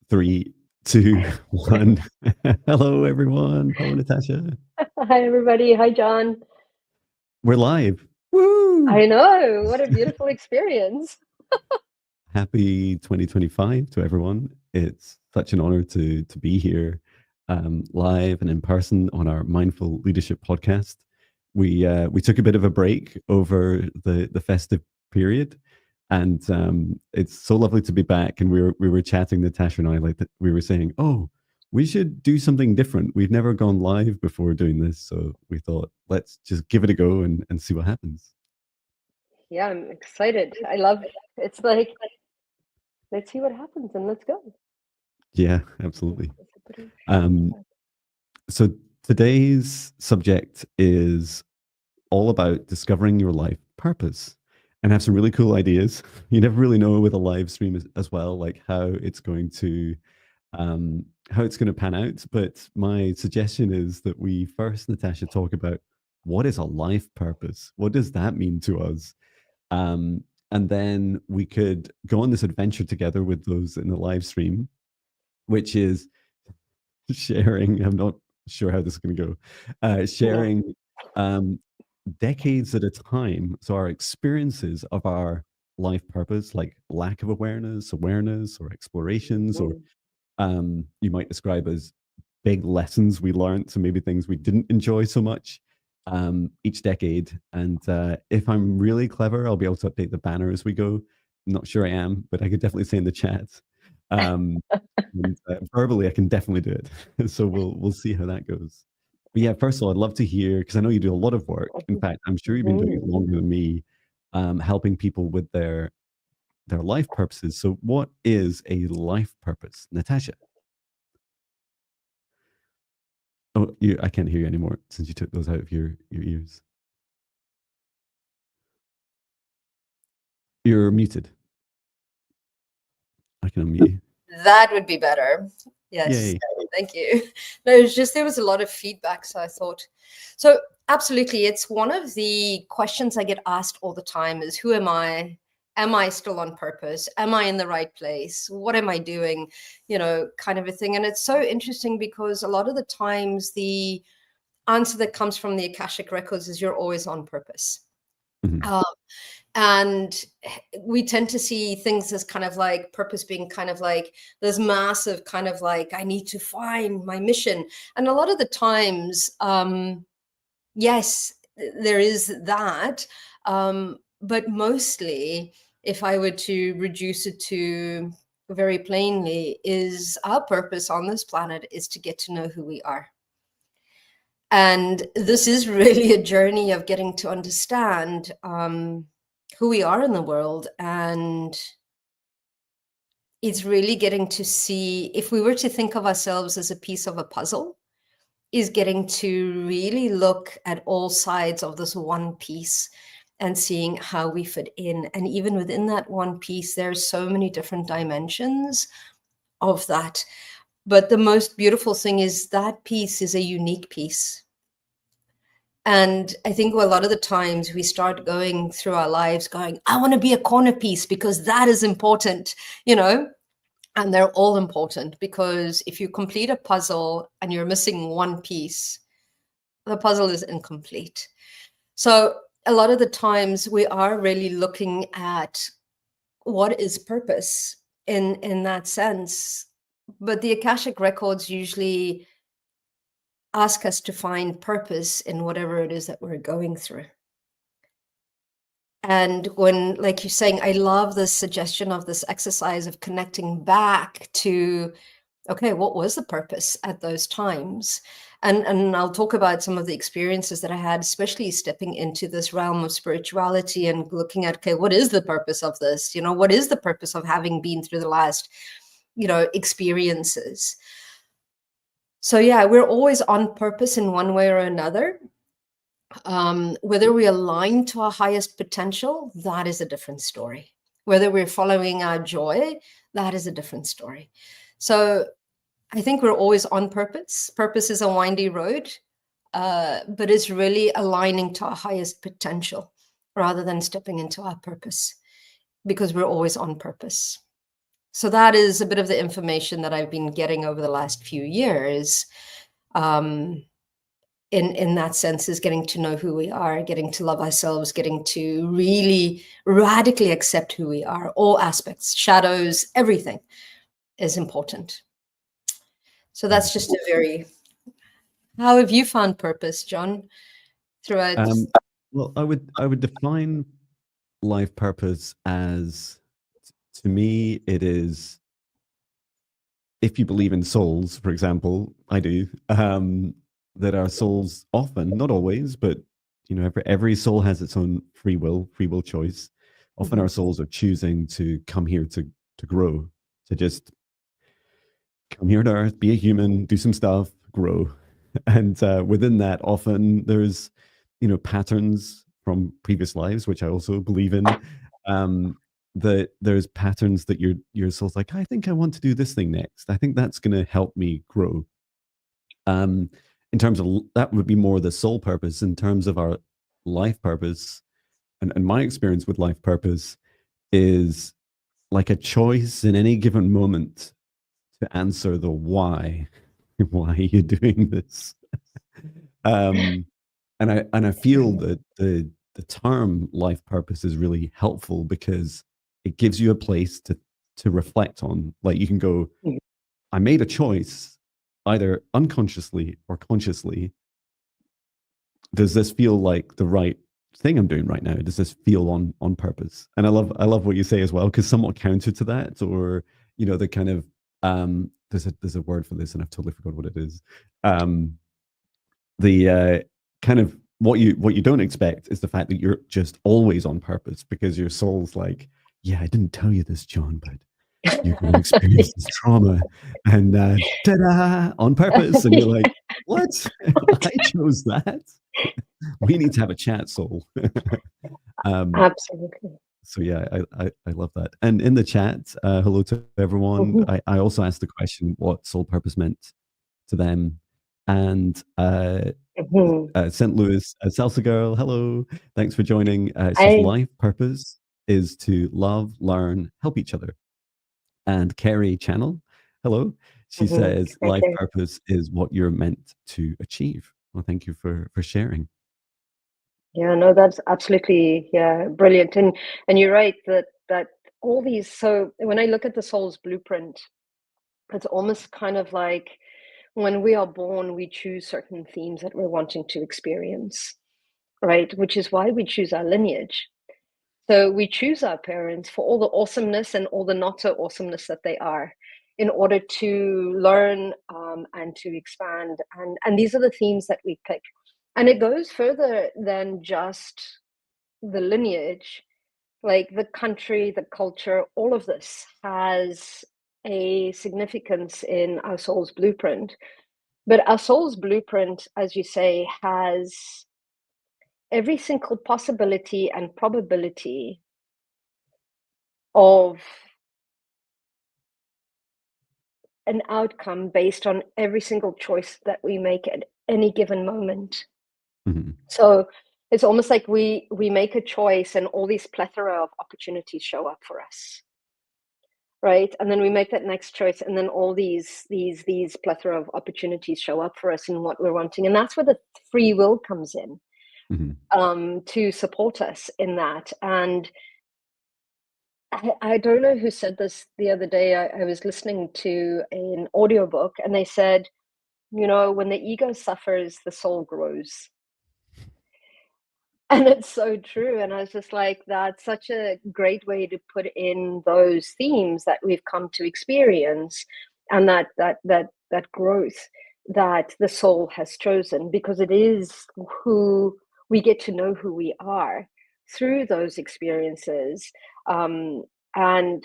Three, two, one. Hello, everyone. Hello, Natasha. Hi, everybody. Hi, John. We're live. Woo! I know. What a beautiful experience. Happy 2025 to everyone. It's such an honor to be here live and in person on our Mindful Leadership podcast. We took a bit of a break over the festive period, and it's so lovely to be back. And we were chatting, Natasha and I, like we were saying, oh, we should do something different. We've never gone live before doing this, so we thought let's just give it a go and see what happens. Yeah, I'm excited. I love it's like, let's see what happens and let's go. Yeah, absolutely. Um, so today's subject is all about discovering your life purpose, and I have some really cool ideas. You never really know with a live stream as well, like how it's going to pan out. But my suggestion is that we first, Natasha, talk about what is a life purpose. What does that mean to us? Um, and then we could go on this adventure together with those in the live stream, which is sharing. I'm not sure how this is going to go. Sharing um, decades at a time. So our experiences of our life purpose, like lack of awareness, or explorations, or you might describe as big lessons we learned, so maybe things we didn't enjoy so much each decade. And if I'm really clever, I'll be able to update the banner as we go. I'm not sure I am, but I could definitely say in the chat. And verbally, I can definitely do it. So we'll see how that goes. But yeah, first of all, I'd love to hear, because I know you do a lot of work. In fact, I'm sure you've been doing it longer than me, helping people with their life purposes. So what is a life purpose, Natasha? Oh, I can't hear you anymore since you took those out of your ears. You're muted. I can unmute you. That would be better. Yes. Yay. Thank you. No, it's just there was a lot of feedback, so I thought. So absolutely, it's one of the questions I get asked all the time is, who am I? Am I still on purpose? Am I in the right place? What am I doing? You know, kind of a thing. And it's so interesting because a lot of the times the answer that comes from the Akashic records is you're always on purpose. Mhm. And we tend to see things as kind of like purpose being kind of like this massive kind of like, I need to find my mission. And a lot of the times, yes, there is that. But mostly, if I were to reduce it to very plainly, is our purpose on this planet is to get to know who we are. And this is really a journey of getting to understand who we are in the world. And it's really getting to see, if we were to think of ourselves as a piece of a puzzle, is getting to really look at all sides of this one piece and seeing how we fit in. And even within that one piece, there's so many different dimensions of that. But the most beautiful thing is that piece is a unique piece. And I think a lot of the times we start going through our lives going, I want to be a corner piece because that is important, you know, and they're all important, because if you complete a puzzle and you're missing one piece, the puzzle is incomplete. So a lot of the times we are really looking at what is purpose in that sense. But the Akashic records usually ask us to find purpose in whatever it is that we're going through. And when, like you're saying, I love this suggestion of this exercise of connecting back to, okay, what was the purpose at those times? And I'll talk about some of the experiences that I had, especially stepping into this realm of spirituality and looking at, okay, what is the purpose of this? You know, what is the purpose of having been through the last, you know, experiences? So yeah, we're always on purpose in one way or another. Whether we align to our highest potential, that is a different story. Whether we're following our joy, that is a different story. So I think we're always on purpose. Purpose is a windy road, but it's really aligning to our highest potential rather than stepping into our purpose, because we're always on purpose. So that is a bit of the information that I've been getting over the last few years. In that sense, is getting to know who we are, getting to love ourselves, getting to really radically accept who we are. All aspects, shadows, everything is important. So that's just a very. How have you found purpose, John? Throughout. Well, I would define life purpose as, to me, it is, if you believe in souls, for example, I do, that our souls often, not always, but every soul has its own free will choice. Often our souls are choosing to come here to grow, to just come here to Earth, be a human, do some stuff, grow. And within that, often there's patterns from previous lives, which I also believe in. That there's patterns that your soul's like, I think I want to do this thing next. I think that's going to help me grow. In terms of that, would be more the soul purpose. In terms of our life purpose, and my experience with life purpose is like a choice in any given moment to answer the why. Why are you doing this? And I feel that the term life purpose is really helpful because it gives you a place to reflect on. Like, you can go, I made a choice, either unconsciously or consciously. Does this feel like the right thing I'm doing right now? Does this feel on purpose? And I love what you say as well, because somewhat counter to that, or the kind of there's a word for this, and I've totally forgotten what it is. The kind of what you don't expect is the fact that you're just always on purpose, because your soul's like, yeah, I didn't tell you this, John, but you're going to experience this trauma, and ta-da, on purpose. And you're like, what? I chose that. We need to have a chat, soul. Absolutely. So yeah, I love that. And in the chat, hello to everyone. I also asked the question what soul purpose meant to them. And St. Louis, Salsa Girl, hello. Thanks for joining. It says life purpose is to love, learn, help each other. And Carrie Channel, hello. She says life purpose is what you're meant to achieve. Well, thank you for sharing. Yeah, no, that's absolutely, brilliant. And you're right that all these, so when I look at the soul's blueprint, it's almost kind of like when we are born, we choose certain themes that we're wanting to experience, right? Which is why we choose our lineage. So we choose our parents for all the awesomeness and all the not so awesomeness that they are, in order to learn and to expand. And these are the themes that we pick. And it goes further than just the lineage, like the country, the culture, all of this has a significance in our soul's blueprint. But our soul's blueprint, as you say, has every single possibility and probability of an outcome based on every single choice that we make at any given moment. So it's almost like we make a choice and all these plethora of opportunities show up for us, right? And then we make that next choice, and then all these plethora of opportunities show up for us in what we're wanting. And that's where the free will comes in, to support us in that. And I don't know who said this the other day. I was listening to an audiobook, and they said, when the ego suffers, the soul grows. And it's so true. And I was just like, that's such a great way to put in those themes that we've come to experience, and that growth that the soul has chosen, because it is who we get to know who we are through those experiences. And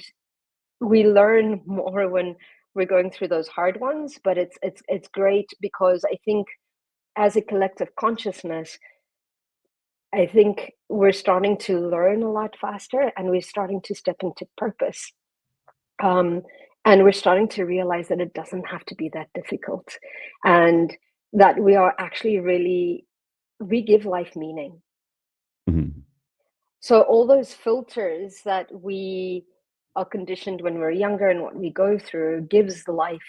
we learn more when we're going through those hard ones, but it's great, because I think as a collective consciousness, I think we're starting to learn a lot faster, and we're starting to step into purpose. And we're starting to realize that it doesn't have to be that difficult, and that we are actually we give life meaning. So all those filters that we are conditioned when we're younger and what we go through gives the life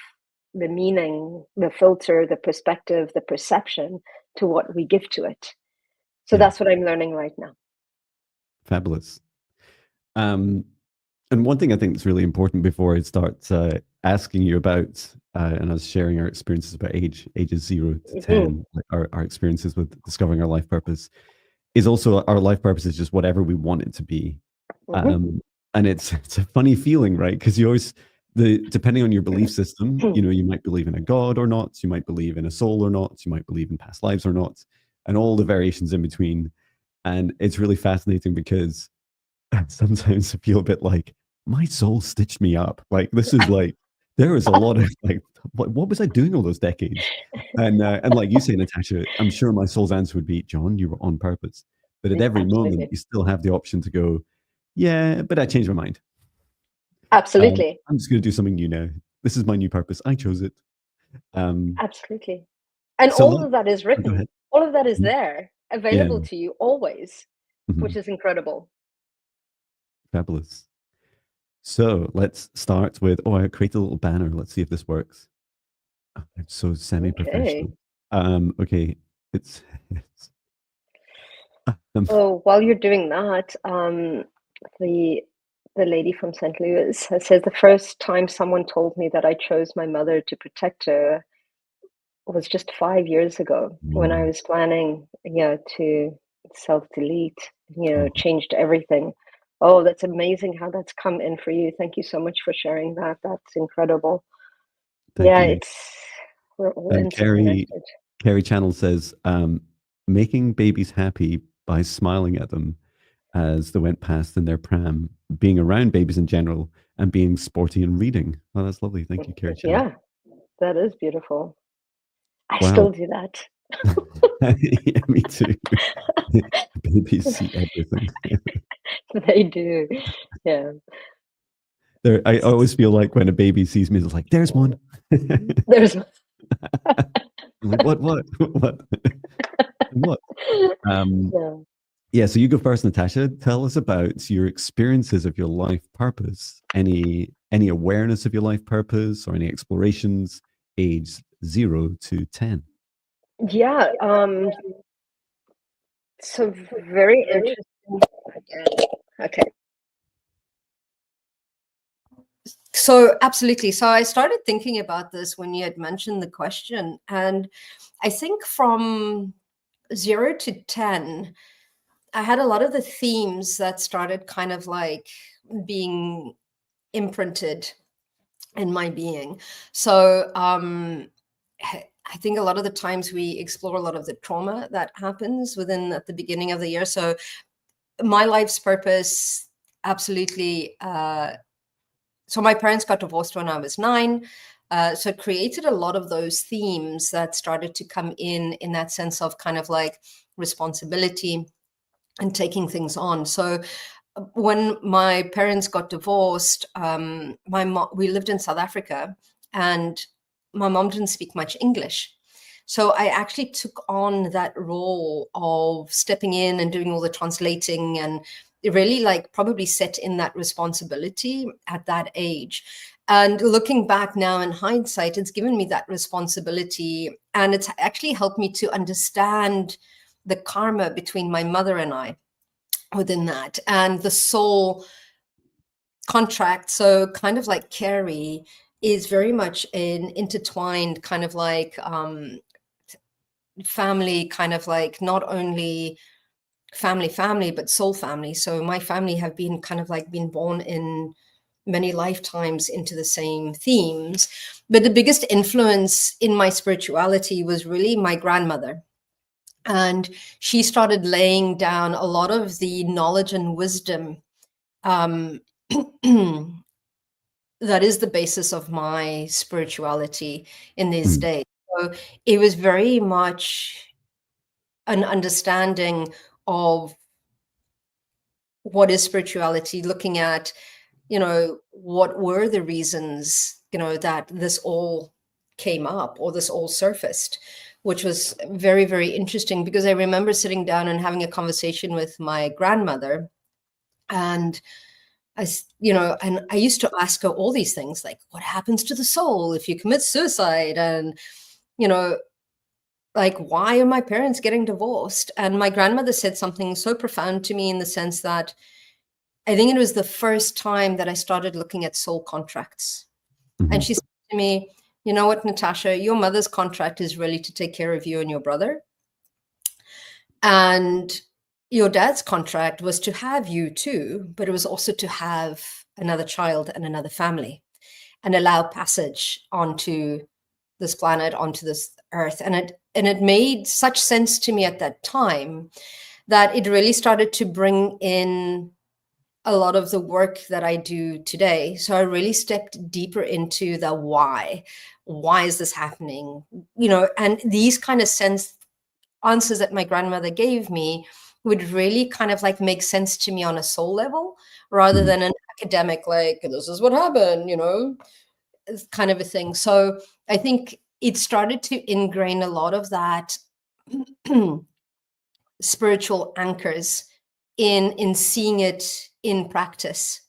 the meaning, the filter, the perspective, the perception to what we give to it. So Yeah. that's what I'm learning right now. Fabulous. And one thing I think is really important before I start asking you about, and us sharing our experiences about ages 0 to 10, like our experiences with discovering our life purpose, is also our life purpose is just whatever we want it to be. And it's a funny feeling, right? Because you always, depending on your belief system, you know, you might believe in a God or not, you might believe in a soul or not, you might believe in past lives or not, and all the variations in between. And it's really fascinating because sometimes I feel a bit like my soul stitched me up. Like this is like there is a lot of like what was I doing all those decades? And like you say, Natasha, I'm sure my soul's answer would be, John, you were on purpose. But at every moment, you still have the option to go, yeah, but I changed my mind. Absolutely. I'm just going to do something new now. This is my new purpose. I chose it. Absolutely. And So all of that is written. All of that is there, available to you always, which is incredible. Fabulous. So let's start with, I created a little banner. Let's see if this works. Oh, I'm so semi-professional. Okay. It's So while you're doing that, the lady from St. Louis says the first time someone told me that I chose my mother to protect her was just 5 years ago when I was planning, to self-delete, changed everything. Oh, that's amazing how that's come in for you. Thank you so much for sharing that. That's incredible. Thank you. We're all interconnected. Carrie Channel says, making babies happy by smiling at them as they went past in their pram, being around babies in general, and being sporty and reading. Oh, that's lovely. Thank you, Carrie Channel. Yeah, that is beautiful. I still do that. Yeah, me too. Babies see everything. They do. Yeah. I always feel like when a baby sees me, it's like, there's one. There's I'm like, what? What? Yeah, so you go first, Natasha. Tell us about your experiences of your life purpose. Any awareness of your life purpose or any explorations, age 0 to 10? Yeah. So very interesting. Okay. So absolutely. So I started thinking about this when you had mentioned the question. And I think from 0 to 10, I had a lot of the themes that started kind of like being imprinted in my being. So I think a lot of the times we explore a lot of the trauma that happens at the beginning of the year. So my life's purpose, absolutely. So my parents got divorced when I was 9. So it created a lot of those themes that started to come in that sense of kind of like responsibility and taking things on. So when my parents got divorced, my mom, we lived in South Africa, and my mom didn't speak much English. So I actually took on that role of stepping in and doing all the translating, and it really like probably set in that responsibility at that age. And looking back now in hindsight, it's given me that responsibility, and it's actually helped me to understand the karma between my mother and I within that, and the soul contract. So kind of like Carrie is very much an intertwined kind of like family, kind of like not only family, but soul family. So my family have been kind of like been born in many lifetimes into the same themes. But the biggest influence in my spirituality was really my grandmother. And she started laying down a lot of the knowledge and wisdom that is the basis of my spirituality in these days. So it was very much an understanding of what is spirituality, looking at, what were the reasons, that this all came up or this all surfaced, which was very, very interesting, because I remember sitting down and having a conversation with my grandmother, and and I used to ask her all these things like, what happens to the soul if you commit suicide? And, like, why are my parents getting divorced? And my grandmother said something so profound to me in the sense that I think it was the first time that I started looking at soul contracts. Mm-hmm. And she said to me, you know what, Natasha, your mother's contract is really to take care of you and your brother. And your dad's contract was to have you too, but it was also to have another child and another family and allow passage onto this planet, onto this earth. And it made such sense to me at that time that it really started to bring in a lot of the work that I do today. So I really stepped deeper into the why. Why is this happening? And these kind of answers that my grandmother gave me would really kind of like make sense to me on a soul level rather than an academic, like, this is what happened, kind of a thing. So I think it started to ingrain a lot of that spiritual anchors in seeing it in practice,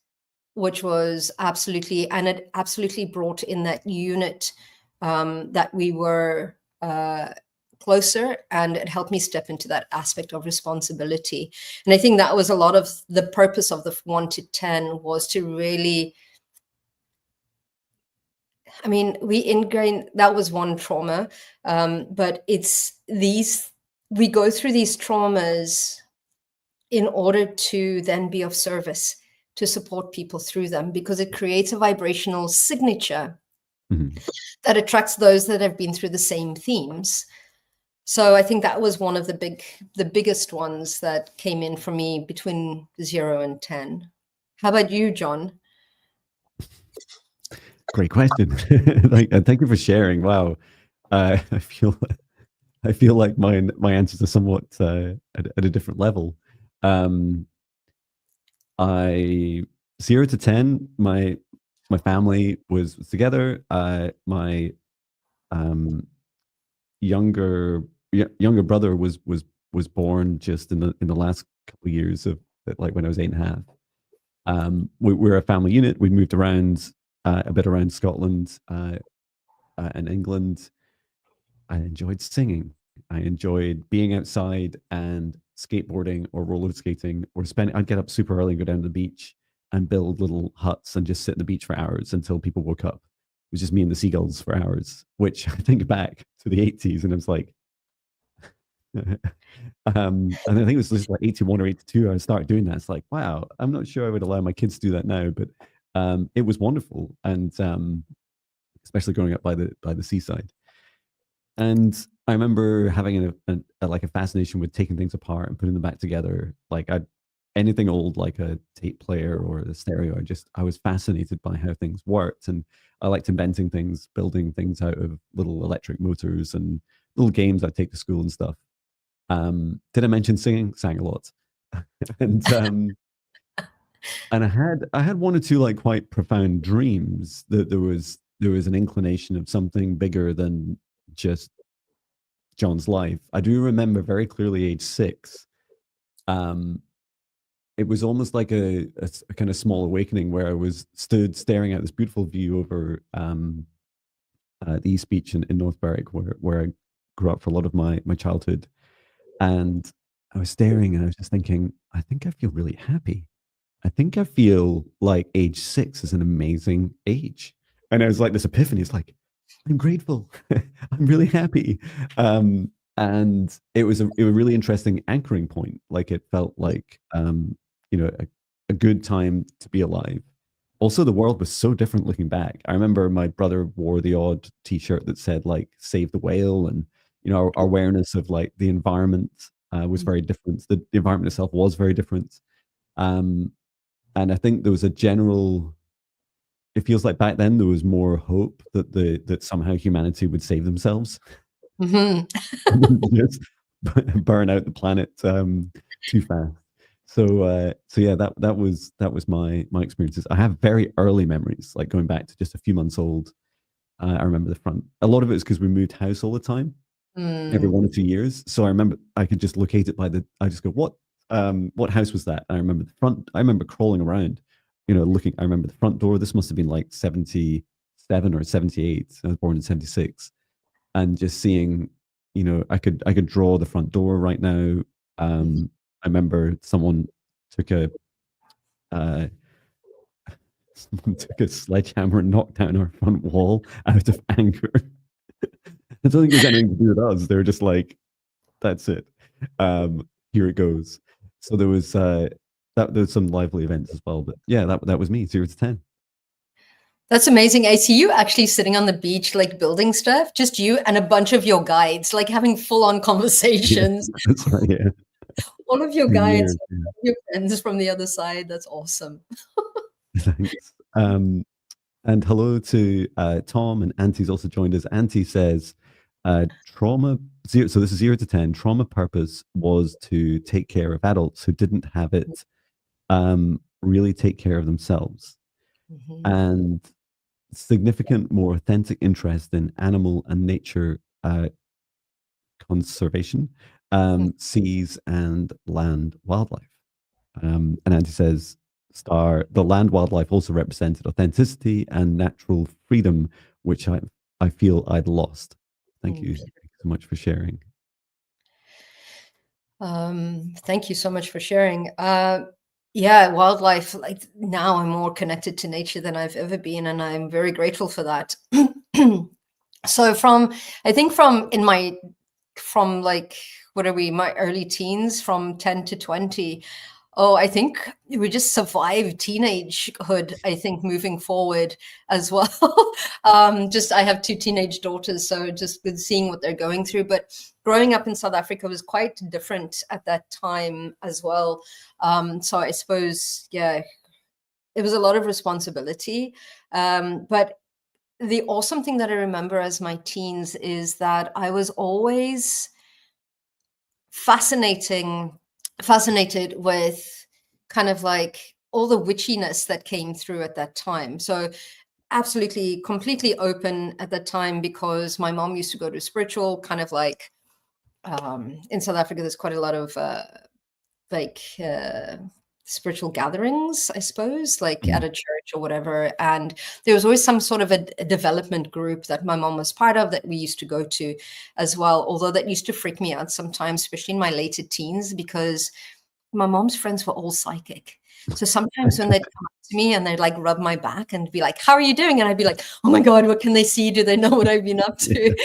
which was absolutely, and it absolutely brought in that unit that we were closer, and it helped me step into that aspect of responsibility. And I think that was a lot of the purpose of the 1 to 10 was to really, we ingrain, that was one trauma, but it's we go through these traumas in order to then be of service to support people through them, because it creates a vibrational signature that attracts those that have been through the same themes. So I think that was one of the biggest ones that came in for me between 0 and 10. How about you, John? Great question. Thank you for sharing. Wow. I feel like my answers are somewhat at a different level. 0 to 10, my family was together. My younger brother was born just in the last couple of years of, like, when I was 8.5. We're a family unit. We moved around a bit around Scotland and England. I enjoyed singing. I enjoyed being outside and skateboarding or roller skating or I'd get up super early and go down to the beach and build little huts and just sit on the beach for hours until people woke up. It was just me and the seagulls for hours, which I think back to the 80s and I was like, and I think it was just like 81 or 82, I started doing that. It's like, wow, I'm not sure I would allow my kids to do that now, but it was wonderful. And especially growing up by the seaside. And I remember having a fascination with taking things apart and putting them back together. Like anything old, like a tape player or a stereo, I was fascinated by how things worked. And I liked inventing things, building things out of little electric motors and little games I'd take to school and stuff. Did I mention singing? Sang a lot. And I had one or two like quite profound dreams that there was an inclination of something bigger than just John's life. I do remember very clearly age 6. It was almost like a kind of small awakening where I was stood staring at this beautiful view over the East Beach in North Berwick, where I grew up for a lot of my childhood. And I was staring and I was just thinking, I think I feel really happy. I think I feel like age 6 is an amazing age. And I was like, this epiphany. It's like, I'm grateful. I'm really happy. And it was a really interesting anchoring point. Like it felt like, a good time to be alive. Also, the world was so different looking back. I remember my brother wore the odd T-shirt that said like "Save the Whale," and our awareness of like the environment was very different. The environment itself was very different. And I think there was a general. It feels like back then there was more hope that somehow humanity would save themselves, just burn out the planet too fast. So yeah, that was my experiences. I have very early memories, like going back to just a few months old. I remember the front. A lot of it is because we moved house all the time, every 1 or 2 years. So I remember I could just locate it I just go, what house was that? And I remember the front. I remember crawling around looking, I remember the front door, this must have been like 77 or 78. I was born in 76. And just seeing, I could draw the front door right now. I remember someone took a sledgehammer and knocked down our front wall out of anger. I don't think it was anything to do with us. They were just like, that's it. Here it goes. So there was some lively events as well. But yeah, that was me, 0 to 10. That's amazing. I see you actually sitting on the beach, like building stuff, just you and a bunch of your guides, like having full-on conversations. Yeah, that's right, yeah. All of your guides, Yeah. your friends from the other side. That's awesome. Thanks. And hello to Tom, and Auntie's also joined us. Auntie says, trauma, zero, so this is 0 to 10, trauma purpose was to take care of adults who didn't have it really take care of themselves. And significant, more authentic interest in animal and nature conservation, seas and land wildlife. And Auntie says, the land wildlife also represented authenticity and natural freedom, which I feel I'd lost. Thank you so much for sharing. Thank you so much for sharing. Yeah, wildlife, like now I'm more connected to nature than I've ever been, and I'm very grateful for that. So I think from like, what are we, my early teens, from 10 to 20, I think we just survived teenagehood, I think, moving forward as well. Just, I have 2 teenage daughters, so just with seeing what they're going through. But growing up in South Africa was quite different at that time as well. So I suppose, yeah, it was a lot of responsibility. But the awesome thing that I remember as my teens is that I was always fascinated with kind of like all the witchiness that came through at that time. So absolutely, completely open at that time, because my mom used to go to spiritual kind of like, in South Africa, there's quite a lot of spiritual gatherings, I suppose, like at a church or whatever. And there was always some sort of a development group that my mom was part of that we used to go to as well. Although that used to freak me out sometimes, especially in my later teens, because my mom's friends were all psychic. So sometimes when they'd come up to me and they'd like rub my back and be like, how are you doing? And I'd be like, oh my God, what can they see? Do they know what I've been up to?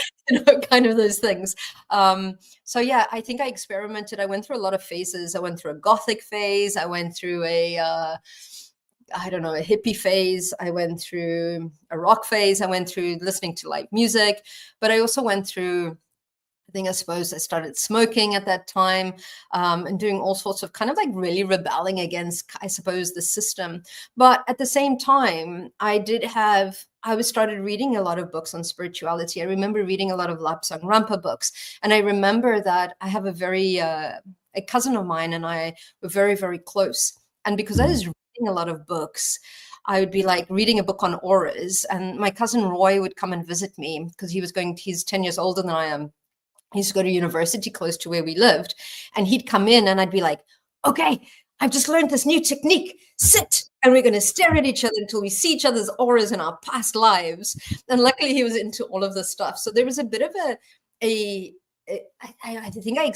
Kind of those things. So yeah, I think I experimented. I went through a lot of phases. I went through a gothic phase. I went through a hippie phase. I went through a rock phase. I went through listening to live music, but I also went through, I suppose I started smoking at that time, and doing all sorts of kind of like really rebelling against, I suppose, the system. But at the same time, I started reading a lot of books on spirituality. I remember reading a lot of Lapsang Rampa books. And I remember that I have a cousin of mine and I were very, very close. And because I was reading a lot of books, I would be like reading a book on auras, and my cousin Roy would come and visit me because he's 10 years older than I am. He used to go to university close to where we lived, and he'd come in and I'd be like, okay, I've just learned this new technique. Sit. And we're going to stare at each other until we see each other's auras in our past lives. And luckily he was into all of this stuff. So there was a bit of I think I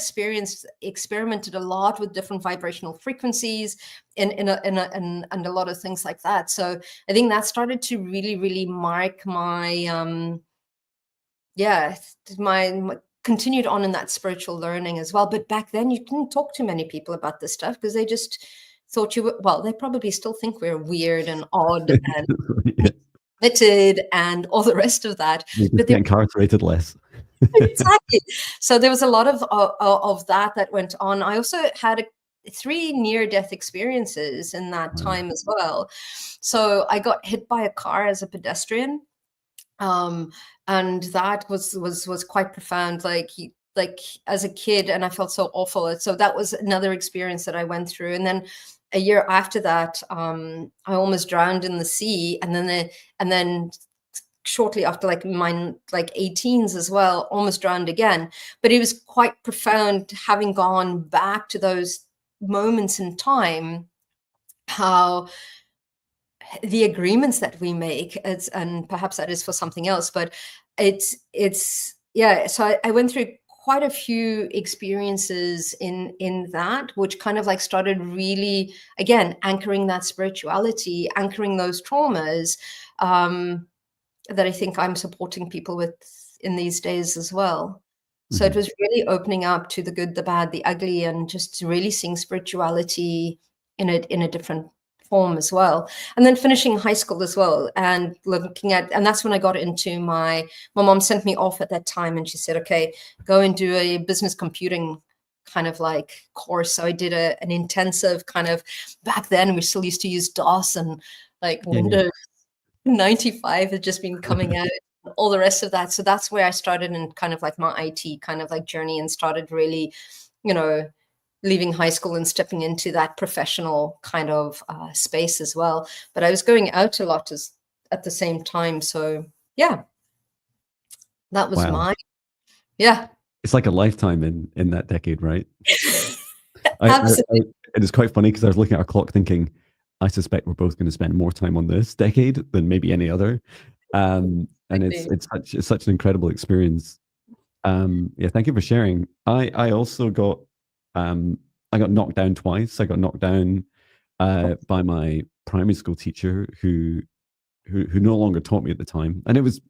experimented a lot with different vibrational frequencies and a lot of things like that. So I think that started to really, really mark my, my continued on in that spiritual learning as well. But back then you didn't talk to many people about this stuff because they just thought they probably still think we're weird and odd and limited and all the rest of that. But they're incarcerated less. Exactly. So there was a lot of that went on. I also had 3 near-death experiences in that time as well. So I got hit by a car as a pedestrian. And that was quite profound, like as a kid, and I felt so awful. So that was another experience that I went through. And then a year after that, I almost drowned in the sea. And then shortly after, like mine, like 18s as well, almost drowned again. But it was quite profound having gone back to those moments in time, how the agreements that we make, and perhaps that is for something else, but it's yeah. So I went through quite a few experiences in that, which kind of like started really, again, anchoring that spirituality, anchoring those traumas, that I think I'm supporting people with in these days as well. So it was really opening up to the good, the bad, the ugly, and just really seeing spirituality in a different form as well. And then finishing high school as well, and looking at, and that's when I got into my mom sent me off at that time, and she said, okay, go and do a business computing kind of like course. So I did an intensive kind of, back then we still used to use DOS and like Yeah, yeah. Windows 95 had just been coming out, all the rest of that. So that's where I started in kind of like my IT kind of like journey, and started really, leaving high school and stepping into that professional kind of space as well. But I was going out a lot at the same time. So yeah, that was Wow. yeah. It's like a lifetime in that decade, right? Absolutely. It is quite funny because I was looking at our clock thinking, I suspect we're both going to spend more time on this decade than maybe any other. And it's such an incredible experience. Yeah, thank you for sharing. I also got I got knocked down twice. I got knocked down by my primary school teacher who no longer taught me at the time, and it was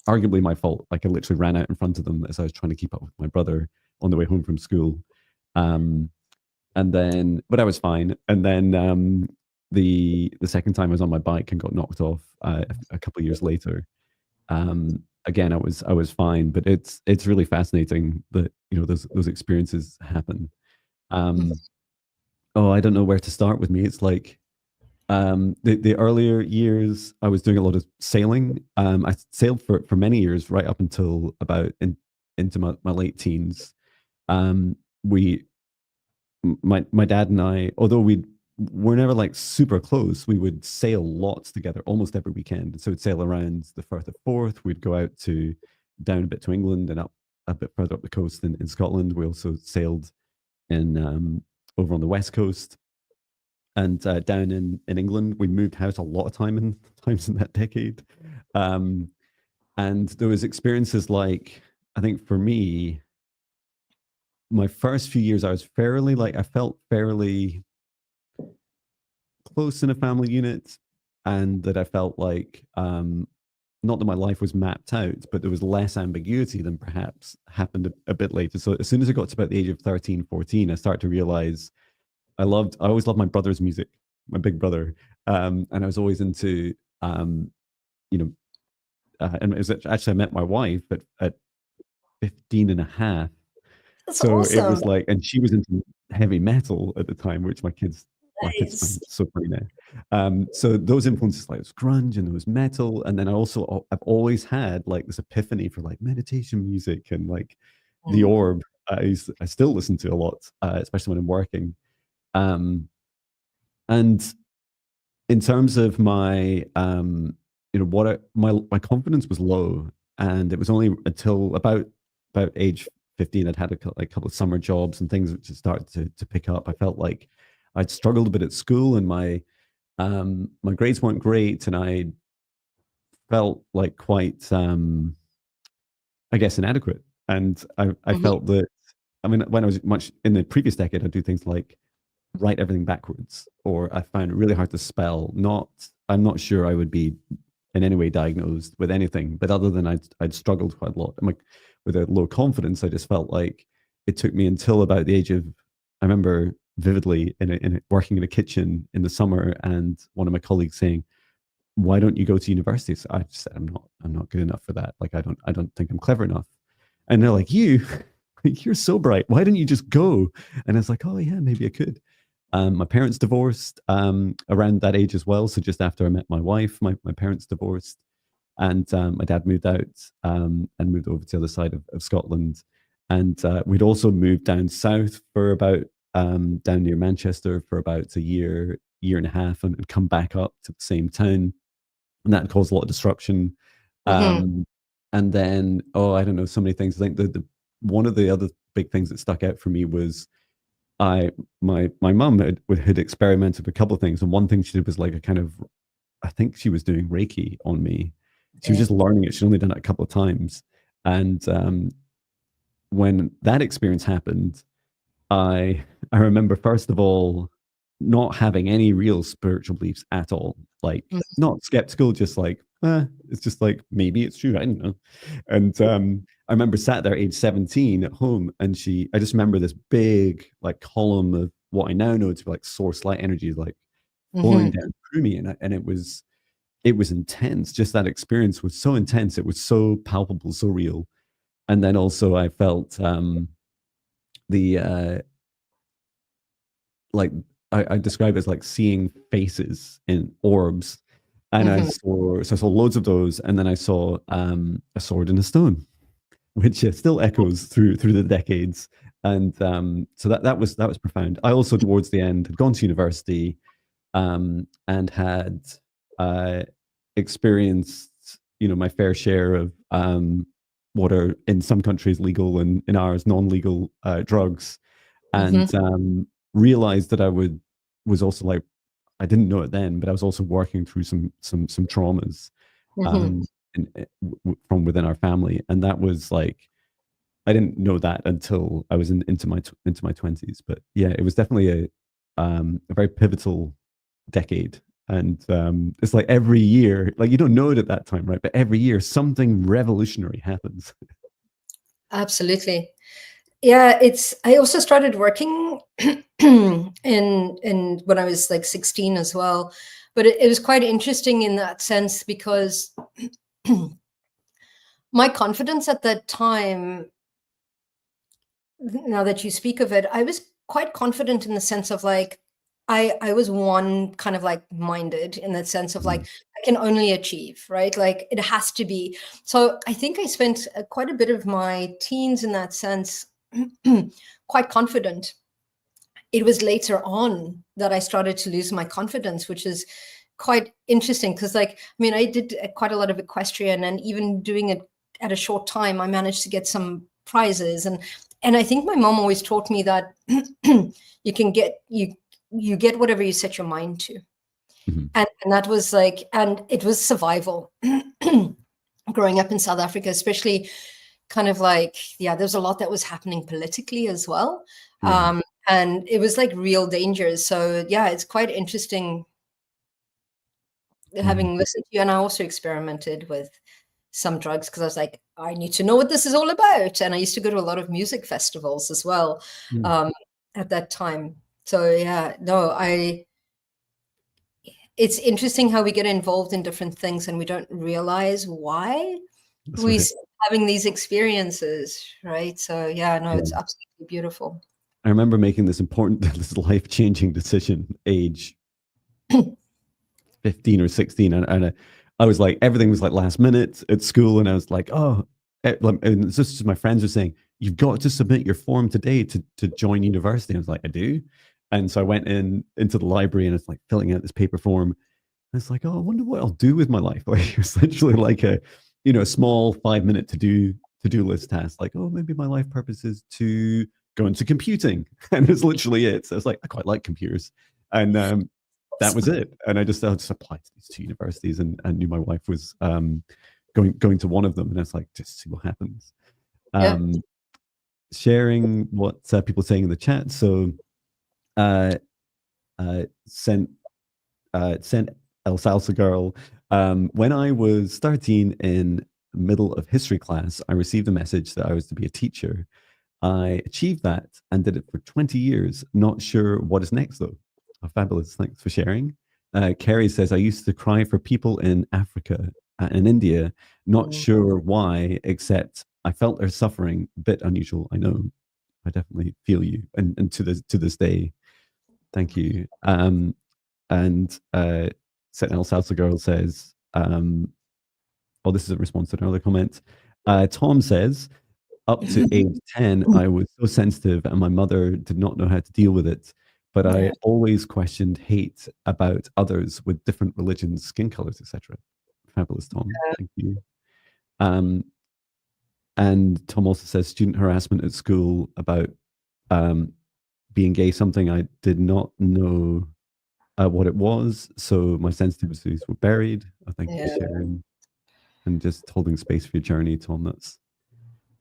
arguably my fault. Like I literally ran out in front of them as I was trying to keep up with my brother on the way home from school. And then, but I was fine. And then the second time I was on my bike and got knocked off a couple of years later. Again, I was fine, but it's really fascinating that those experiences happen. Oh, I don't know where to start with me. It's like the earlier years, I was doing a lot of sailing. I sailed for many years, right up until about into my late teens. We my dad and I, although we're never like super close, we would sail lots together almost every weekend. So we'd sail around the Firth of Forth. We'd go out to down a bit to England and up a bit further up the coast in Scotland. We also sailed in over on the west coast and down in England. We moved house a lot of times in that decade. And there was experiences like, I think for me, my first few years, I felt fairly close in a family unit, and that I felt like, not that my life was mapped out, but there was less ambiguity than perhaps happened a bit later. So as soon as I got to about the age of 13, 14, I started to realize I always loved my brother's music, my big brother. And I was always into, and it was actually, I met my wife at 15 and a half. That's So awesome. it was like, and she was into heavy metal at the time, which my kids Nice. find so funny now. So those influences, like, it was grunge and there was metal, and then I've always had like this epiphany for like meditation music and like the Orb. I still listen to a lot, especially when I'm working. And in terms of my, my confidence was low, and it was only until about age 15 I'd had a couple of summer jobs and things which had started to pick up. I felt like I'd struggled a bit at school, and my grades weren't great, and I felt like quite, I guess, inadequate. And I felt that, I mean, when I was much in the previous decade, I'd do things like write everything backwards, or I found it really hard to spell. I'm not sure I would be in any way diagnosed with anything, but other than I'd struggled quite a lot. I'm like, with a low confidence, I just felt like it took me until about the age of, I remember vividly working in a kitchen in the summer, and one of my colleagues saying, "Why don't you go to university?" So I just said, I'm not good enough for that. Like, I don't think I'm clever enough. And they're like, you're so bright. Why didn't you just go? And I was like, oh yeah, maybe I could. My parents divorced around that age as well. So just after I met my wife, my parents divorced, and my dad moved out and moved over to the other side of Scotland. And we'd also moved down south for about, down near Manchester for about a year and a half, and come back up to the same town. And that caused a lot of disruption. And then, I don't know, so many things. I think the one of the other big things that stuck out for me was my mum had experimented with a couple of things, and one thing she did was like a kind of I think she was doing Reiki on me. She was Okay. just learning it. She'd only done it a couple of times. And when that experience happened, I remember first of all not having any real spiritual beliefs at all. Like Mhm. not skeptical, just like it's just like maybe it's true. I don't know. And I remember sat there age 17 at home, and I just remember this big like column of what I now know to be like source light energy, like flowing Mhm. down through me, and it was intense. Just that experience was so intense. It was so palpable, so real. And then also I felt the like I describe it as like seeing faces in orbs, and Mhm. I saw loads of those, and then I saw a sword and a stone, which still echoes through the decades, and so that was profound. I also towards the end had gone to university, and had uh, experienced my fair share of what are in some countries legal and in ours non-legal drugs, Mhm. and realized that was also like I didn't know it then, but I was also working through some traumas Mhm. um, from within our family, and that was like I didn't know that until I was into my 20s. But yeah, it was definitely a very pivotal decade. And it's like every year, like you don't know it at that time, right? But every year something revolutionary happens. Absolutely. Yeah, I also started working in when I was like 16 as well. But it was quite interesting in that sense because my confidence at that time, now that you speak of it, I was quite confident in the sense of like I was one kind of like minded in that sense of like Mm, I can only achieve, right? Like it has to be. So I think I spent quite a bit of my teens in that sense quite confident. It was later on that I started to lose my confidence, which is quite interesting because like I mean I did quite a lot of equestrian, and even doing it at a short time I managed to get some prizes, and I think my mom always taught me that you can get you get whatever you set your mind to, mhm. and that was like, and it was survival. Growing up in South Africa, especially, kind of like, yeah, there was a lot that was happening politically as well. Yeah, And it was like real dangers. So yeah, it's quite interesting yeah, having listened to you. And I also experimented with some drugs because I was like, I need to know what this is all about. And I used to go to a lot of music festivals as well yeah. um, at that time. So yeah, no, it's interesting how we get involved in different things and we don't realize why That's we right. having these experiences, right? So yeah, no, Yeah. it's absolutely beautiful. I remember making this important, this life changing decision, age 15 or 16, and I was like everything was like last minute at school, and I was like, oh, and it's just my friends were saying you've got to submit your form today to join university. I was like, I do. And so I went into the library, and it's like filling out this paper form, and it's like, oh, I wonder what I'll do with my life. Like it's literally like a small 5 minute to do list task, like, oh, maybe my life purpose is to go into computing. And it's literally it. So it's like I quite like computers. And that was it. And I just applied to these two universities, and I knew my wife was going to one of them, and it's like just see what happens. Yeah. Um, Sharing what people are saying in the chat. So uh, sent sent El Salsa Girl. When I was 13 in middle of history class, I received a message that I was to be a teacher. I achieved that and did it for 20 years. Not sure what is next, though. Oh, fabulous. Thanks for sharing. Kerry says, I used to cry for people in Africa and India, not Mm. sure why, except I felt their suffering. Bit unusual, I know. I definitely feel you. And to this day, thank you. And Sentinel Salsa Girl says, oh, this is a response to another comment. Tom says, up to age 10, I was so sensitive and my mother did not know how to deal with it. But I Yeah. always questioned hate about others with different religions, skin colors, etc. Fabulous, Tom. Thank you. Um, and Tom also says student harassment at school about um, being gay, something I did not know what it was. So my sensitivities were buried. I thank you for Yeah. sharing and just holding space for your journey, Tom. That's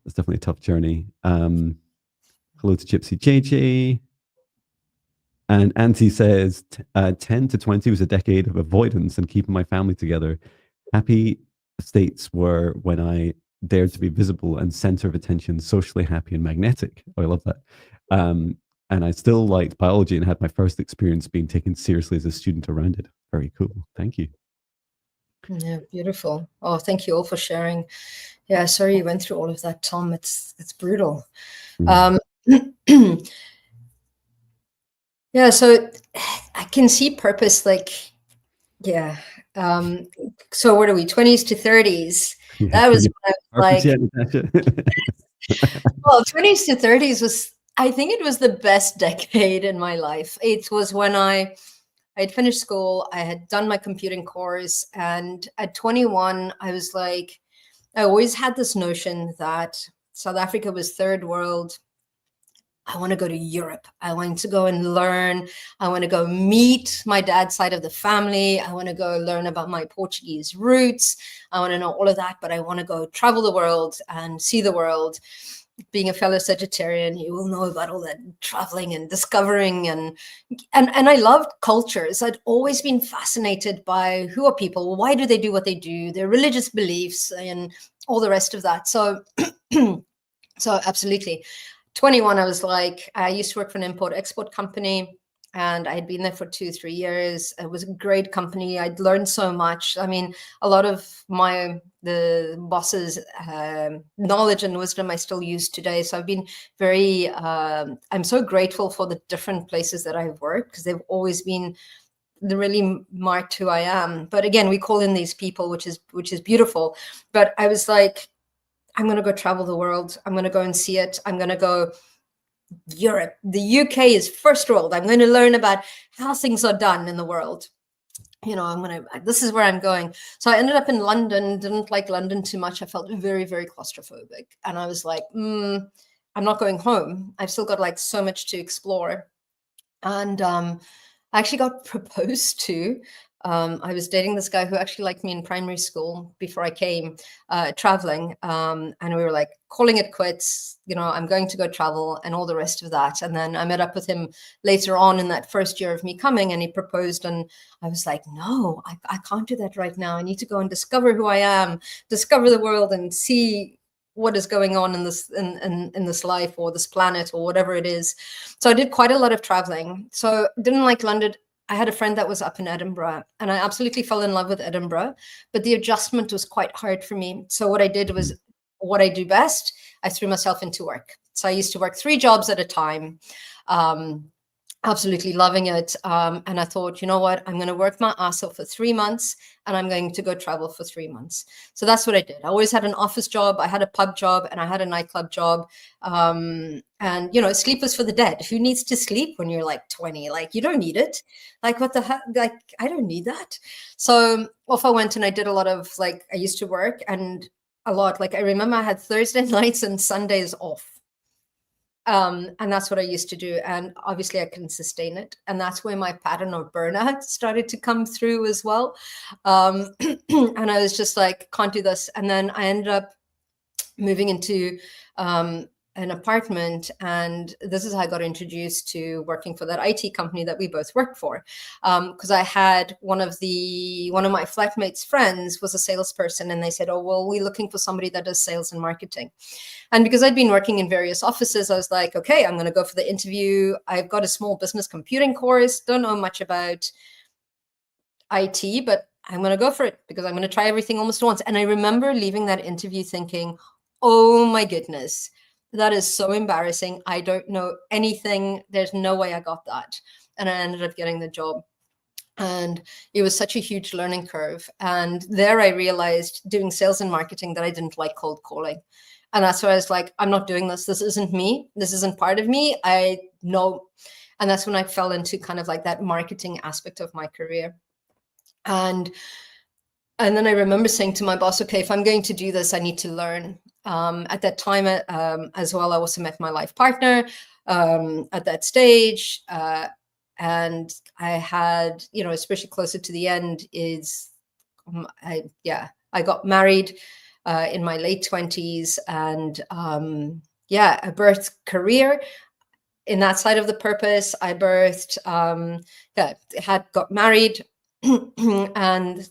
definitely a tough journey. Hello to Gypsy JJ. And Auntie says 10 to 20 was a decade of avoidance and keeping my family together. Happy states were when I dared to be visible and center of attention, socially happy and magnetic. Oh, I love that. And I still liked biology and had my first experience being taken seriously as a student around it. Very cool. Thank you. Yeah, beautiful. Oh, thank you all for sharing. Yeah, sorry you went through all of that, Tom. It's brutal. Yeah, so I can see purpose like, yeah. So what are we, 20s to 30s? Yeah, That was when I was like, Natasha. well, 20s to 30s was, I think it was the best decade in my life. It was when I had finished school, I had done my computing course, and at 21, I was like, I always had this notion that South Africa was third world. I want to go to Europe. I want to go and learn. I want to go meet my dad's side of the family. I want to go learn about my Portuguese roots. I want to know all of that, but I want to go travel the world and see the world. Being a fellow Sagittarian, you will know about all that traveling and discovering, and I loved cultures. I'd always been fascinated by who are people, why do they do what they do, their religious beliefs, and all the rest of that. So, so absolutely. 21, I was like, I used to work for an import-export company, and I had been there for 2-3 years. It was a great company. I'd learned so much. I mean, a lot of the boss's knowledge and wisdom I still use today. So I've been very, I'm so grateful for the different places that I've worked, because they've always been really marked who I am. But again, we call in these people, which is beautiful. But I was like, I'm going to go travel the world. I'm going to go and see it. I'm going to go Europe. The UK is first world. I'm going to learn about how things are done in the world. You know, this is where I'm going. So I ended up in London, didn't like London too much. I felt very, very claustrophobic. And I was like, I'm not going home. I've still got like so much to explore. And I actually got proposed to. I was dating this guy who actually liked me in primary school before I came traveling. And we were like calling it quits. You know, I'm going to go travel and all the rest of that. And then I met up with him later on in that first year of me coming, and he proposed. And I was like, no, I can't do that right now. I need to go and discover who I am, discover the world, and see what is going on in this in this life or this planet or whatever it is. So I did quite a lot of traveling. So didn't like London. I had a friend that was up in Edinburgh, and I absolutely fell in love with Edinburgh, but the adjustment was quite hard for me. So what I did was what I do best. I threw myself into work. So I used to work 3 jobs at a time. Absolutely loving it. And I thought, you know what, I'm going to work my ass off for 3 months, and I'm going to go travel for 3 months. So that's what I did. I always had an office job. I had a pub job, and I had a nightclub job. And, you know, sleep was for the dead. Who needs to sleep when you're like 20? Like, you don't need it. Like, what the heck? Like, I don't need that. So off I went, and I did a lot of, like, I used to work and a lot. Like, I remember I had Thursday nights and Sundays off. And that's what I used to do. And obviously I couldn't sustain it. And that's where my pattern of burnout started to come through as well. And I was just like, can't do this. And then I ended up moving into an apartment, and this is how I got introduced to working for that IT company that we both worked for, because I had one of my flatmates' friends was a salesperson, and they said, oh, well, we're looking for somebody that does sales and marketing. And because I'd been working in various offices, I was like, okay, I'm going to go for the interview. I've got a small business computing course, don't know much about IT, but I'm going to go for it because I'm going to try everything almost once. And I remember leaving that interview thinking, oh my goodness, that is so embarrassing. I don't know anything. There's no way I got that. And I ended up getting the job. And it was such a huge learning curve. And there I realized doing sales and marketing that I didn't like cold calling. And that's why I was like, I'm not doing this. This isn't me. This isn't part of me. I know. And that's when I fell into kind of like that marketing aspect of my career. And then I remember saying to my boss, okay, if I'm going to do this, I need to learn. At that time as well, I also met my life partner at that stage. and I had, you know, especially closer to the end, is I got married in my late 20s, and I birthed career in that side of the purpose. I birthed, got married, and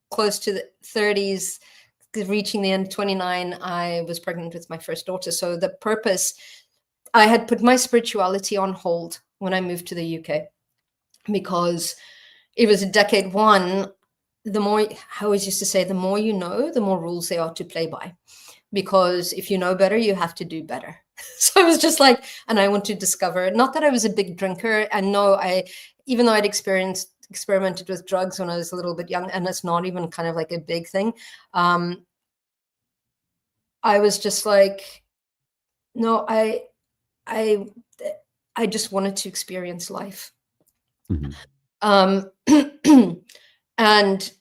close to the 30s, reaching the end of 29, I was pregnant with my first daughter. So the purpose, I had put my spirituality on hold when I moved to the UK, because it was decade one. The more, I always used to say, the more you know, the more rules there are to play by, because if you know better, you have to do better. So I was just like, and I want to discover, not that I was a big drinker, and no, even though I'd experimented with drugs when I was a little bit young, and it's not even kind of like a big thing. I was just like, no, I just wanted to experience life. And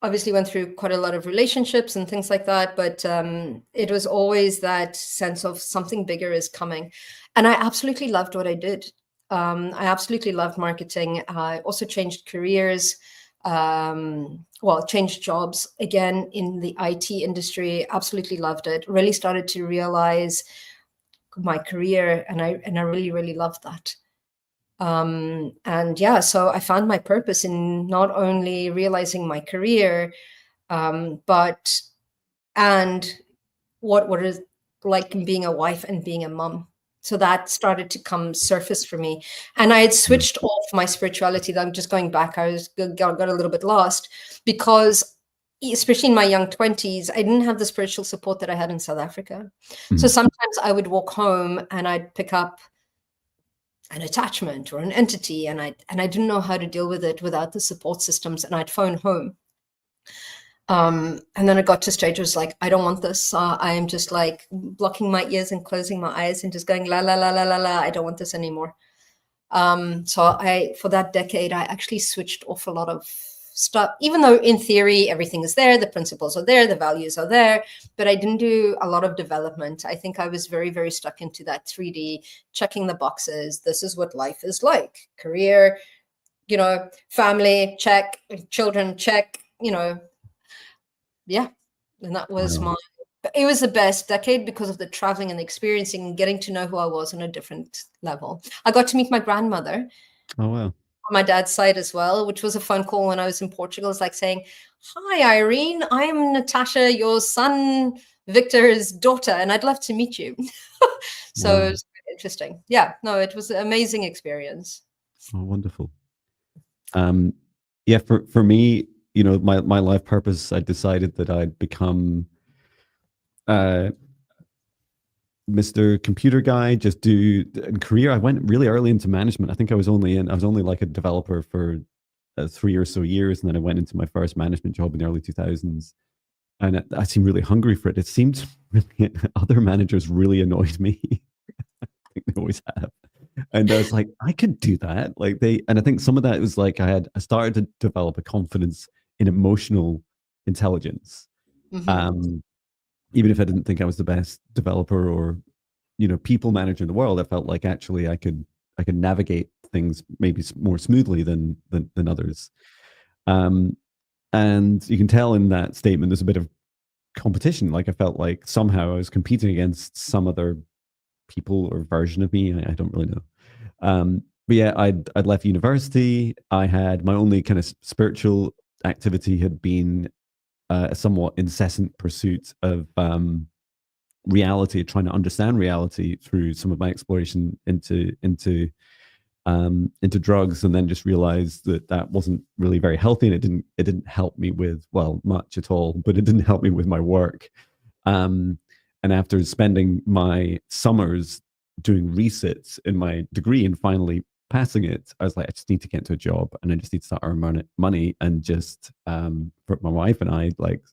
obviously went through quite a lot of relationships and things like that, but it was always that sense of something bigger is coming. And I absolutely loved what I did. I absolutely loved marketing. I also changed careers, changed jobs again in the IT industry. Absolutely loved it. Really started to realize my career, and I really, really loved that. So I found my purpose in not only realizing my career, but what is like being a wife and being a mom. So that started to come surface for me, and I had switched off my spirituality. I'm just going back. I got a little bit lost, because especially in my young 20s, I didn't have the spiritual support that I had in South Africa. So sometimes I would walk home and I'd pick up an attachment or an entity, and I didn't know how to deal with it without the support systems, and I'd phone home. And then it got to a stage where it was like, I don't want this. I am just like blocking my ears and closing my eyes and just going, la, la, la, la, la, la. I don't want this anymore. For that decade, I actually switched off a lot of stuff, even though in theory, everything is there. The principles are there. The values are there. But I didn't do a lot of development. I think I was very, very stuck into that 3D, checking the boxes. This is what life is like. Career, family, check. Children, check, And that was it was the best decade because of the traveling and the experiencing and getting to know who I was on a different level. I got to meet my grandmother. Oh, wow. On my dad's side as well, which was a phone call when I was in Portugal. It's like saying, hi, Irene, I am Natasha, your son Victor's daughter, and I'd love to meet you. So It was interesting. Yeah, no, it was an amazing experience. Oh, wonderful. For me, my life purpose, I decided that I'd become Mr. Computer Guy, just do in career. I went really early into management. I think I was only like a developer for 3 or so years, and then I went into my first management job in the early 2000s. And I seemed really hungry for it. It seemed really, other managers really annoyed me. I think they always have. And I was like, I could do that. And I think some of that was like I started to develop a confidence in emotional intelligence. Even if I didn't think I was the best developer or, people manager in the world, I felt like actually I could navigate things maybe more smoothly than others. And you can tell in that statement there's a bit of competition. Like I felt like somehow I was competing against some other people or version of me. I don't really know. But yeah, I'd left university. I had my only kind of spiritual activity had been a somewhat incessant pursuit of reality, trying to understand reality through some of my exploration into drugs, and then just realized that wasn't really very healthy, and it didn't help me with much at all, but it didn't help me with my work. And after spending my summers doing resits in my degree and finally passing it, I was like, I just need to get into a job, and I just need to start earning money, and just for my wife and I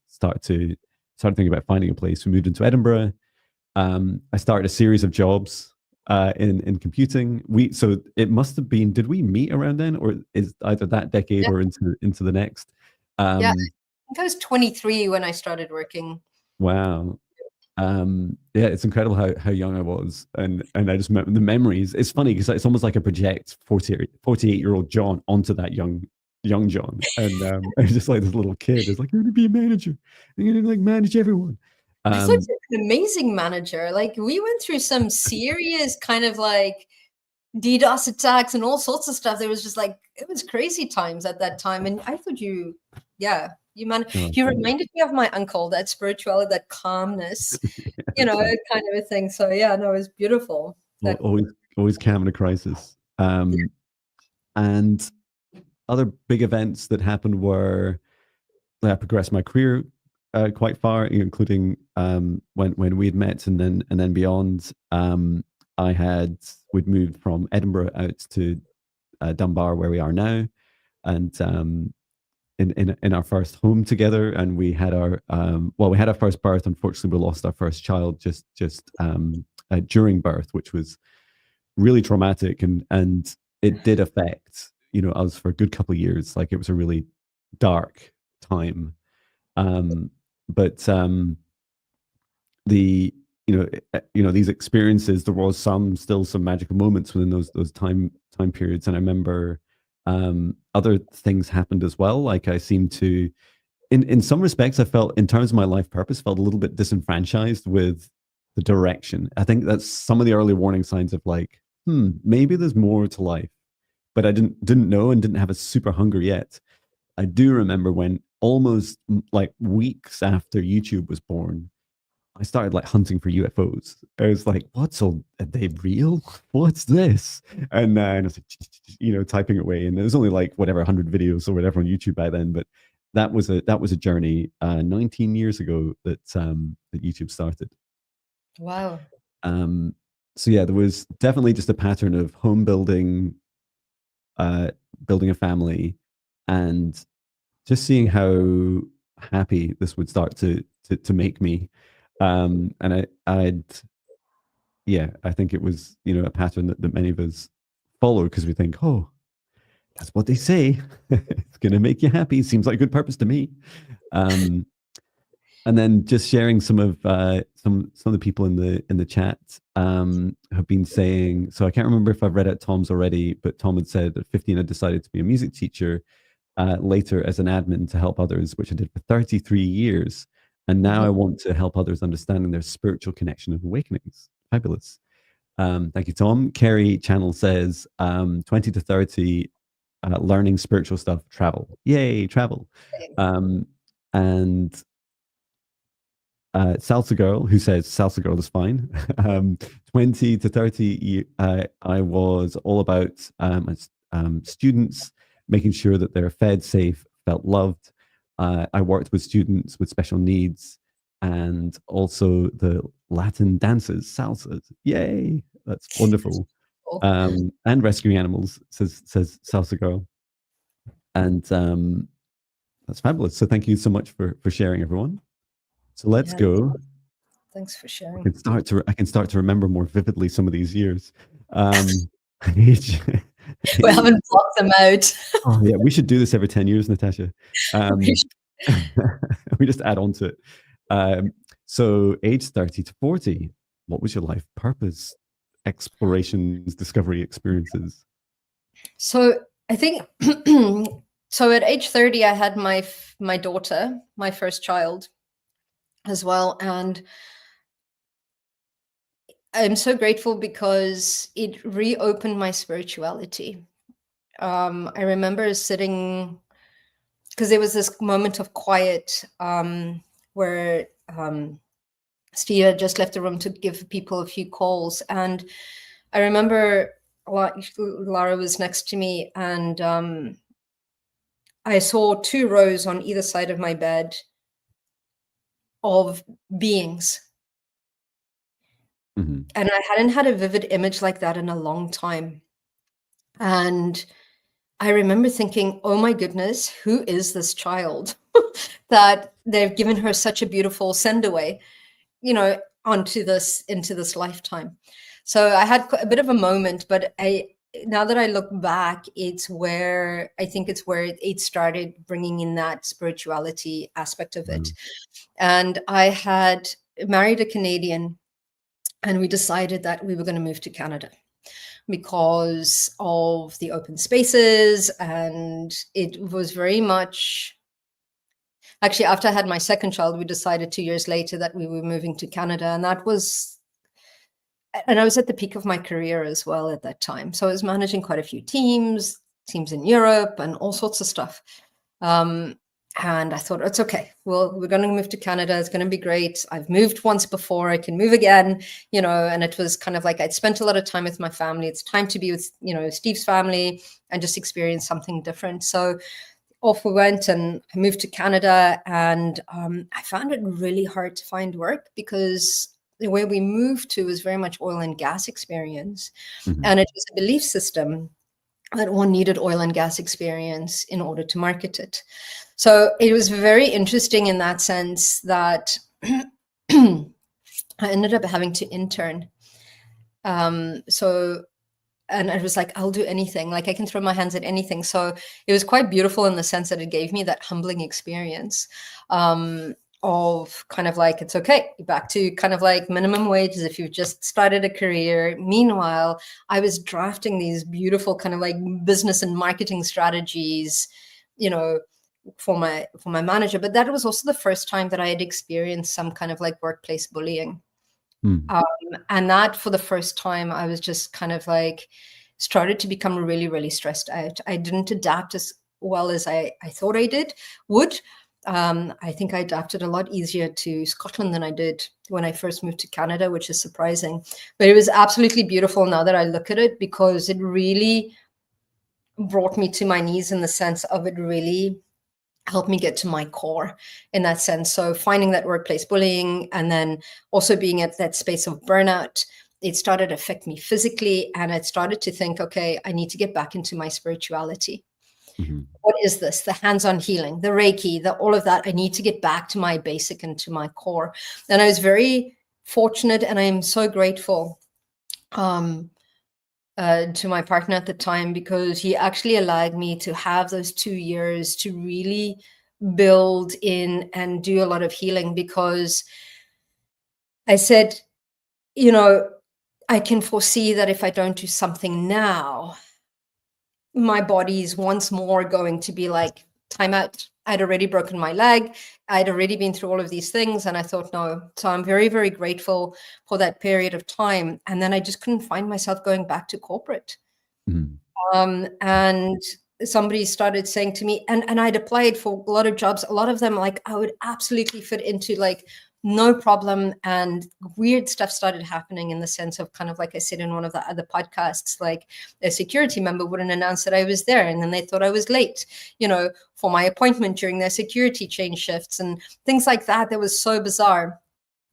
started thinking about finding a place. We moved into Edinburgh. I started a series of jobs in computing. So it must have been, did we meet around then, or is either that decade or into the next? I think I was 23 when I started working. Wow. Yeah, it's incredible how young I was, and I just remember the memories. It's funny because it's almost like I project 48-year-old John onto that young John, and I was just like this little kid. It's like, you're gonna be a manager, you're gonna like manage everyone. I thought you were an amazing manager. Like, we went through some serious kind of like DDoS attacks and all sorts of stuff. There was just like, it was crazy times at that time. And I thought you reminded me of my uncle, that spirituality, that calmness, Right. kind of a thing. So yeah, no, it was beautiful. Always calm in a crisis. And other big events that happened were, I progressed my career quite far, including when we had met, and then beyond. We'd moved from Edinburgh out to Dunbar, where we are now, and in our first home together, and we had our first birth. Unfortunately, we lost our first child just during birth, which was really traumatic, and it did affect us for a good couple of years. Like, it was a really dark time. But the these experiences, there was still some magical moments within those time periods, and I remember other things happened as well. Like, I seemed to, in some respects, I felt, in terms of my life purpose, felt a little bit disenfranchised with the direction. I think that's some of the early warning signs of like, maybe there's more to life, but I didn't know and didn't have a super hunger yet. I do remember when, almost like weeks after YouTube was born, I started like hunting for UFOs. I was like, are they real? What's this? And I was like, typing away. And there was only like whatever 100 videos or whatever on YouTube by then. But that was a journey 19 years ago that YouTube started. Wow. So yeah, there was definitely just a pattern of home building, building a family, and just seeing how happy this would start to make me. And I think it was, a pattern that many of us follow, because we think, oh, that's what they say. It's going to make you happy. Seems like a good purpose to me. And then just sharing some of the people in the chat have been saying. So I can't remember if I've read out Tom's already, but Tom had said at 15 I decided to be a music teacher. Later as an admin to help others, which I did for 33 years. And now I want to help others understanding their spiritual connection and awakenings. Fabulous. Thank you, Tom. Kerry Channel says 20 to 30, learning spiritual stuff, travel. Yay, travel. And Salsa Girl, who says Salsa Girl is fine. 20 to 30, I was all about students, making sure that they're fed, safe, felt loved. I worked with students with special needs, and also the Latin dances, salsas. Yay, that's wonderful. And rescuing animals, says Salsa Girl. And that's fabulous. So thank you so much for sharing, everyone. So let's go. Thanks for sharing. I can start to remember more vividly some of these years. We haven't blocked them out. Oh yeah, we should do this every 10 years, Natasha. We just add on to it. So age 30 to 40, what was your life purpose, explorations, discovery, experiences? So I think, so at age 30, I had my daughter, my first child as well. And I'm so grateful because it reopened my spirituality. I remember sitting, because there was this moment of quiet where Steve had just left the room to give people a few calls. And I remember Lara was next to me, and I saw 2 rows on either side of my bed of beings. Mm-hmm. And I hadn't had a vivid image like that in a long time. And I remember thinking, oh my goodness, who is this child that they've given her such a beautiful send away, into this lifetime. So I had a bit of a moment, but now that I look back, it's where it started bringing in that spirituality aspect of it. And I had married a Canadian, and we decided that we were going to move to Canada because of the open spaces. And it was very much, actually, after I had my second child, we decided 2 years later that we were moving to Canada. And that was, and I was at the peak of my career as well at that time. So I was managing quite a few teams in Europe and all sorts of stuff. And I thought, it's okay. Well, we're going to move to Canada. It's going to be great. I've moved once before. I can move again, and it was kind of like I'd spent a lot of time with my family. It's time to be with, Steve's family and just experience something different. So off we went, and I moved to Canada, and I found it really hard to find work because the way we moved to was very much oil and gas experience. Mhm. And it was a belief system that one needed oil and gas experience in order to market it. So it was very interesting in that sense that I ended up having to intern. And it was like, I'll do anything. Like I can throw my hands at anything. So it was quite beautiful in the sense that it gave me that humbling experience of kind of like, it's okay, back to kind of like minimum wages if you've just started a career. Meanwhile, I was drafting these beautiful kind of like business and marketing strategies, for my manager. But that was also the first time that I had experienced some kind of like workplace bullying. And that for the first time, I was just kind of like started to become really, really stressed out. I didn't adapt as well as I thought I would. I think I adapted a lot easier to Scotland than I did when I first moved to Canada, which is surprising. But it was absolutely beautiful now that I look at it, because it really brought me to my knees in the sense of it really helped me get to my core in that sense. So finding that workplace bullying and then also being at that space of burnout, it started to affect me physically. And I started to think, okay, I need to get back into my spirituality. Mhm. What is this? The hands-on healing, the Reiki, all of that. I need to get back to my basic and to my core. And I was very fortunate, and I am so grateful to my partner at the time, because he actually allowed me to have those 2 years to really build in and do a lot of healing, because I said, I can foresee that if I don't do something now, my body is once more going to be like, time out. I'd already broken my leg. I'd already been through all of these things. And I thought, no. So I'm very, very grateful for that period of time. And then I just couldn't find myself going back to corporate. Mhm. And somebody started saying to me, and I'd applied for a lot of jobs, a lot of them, like I would absolutely fit into, like, no problem. And weird stuff started happening in the sense of kind of like I said in one of the other podcasts, like a security member wouldn't announce that I was there. And then they thought I was late, for my appointment during their security change shifts and things like that. That was so bizarre.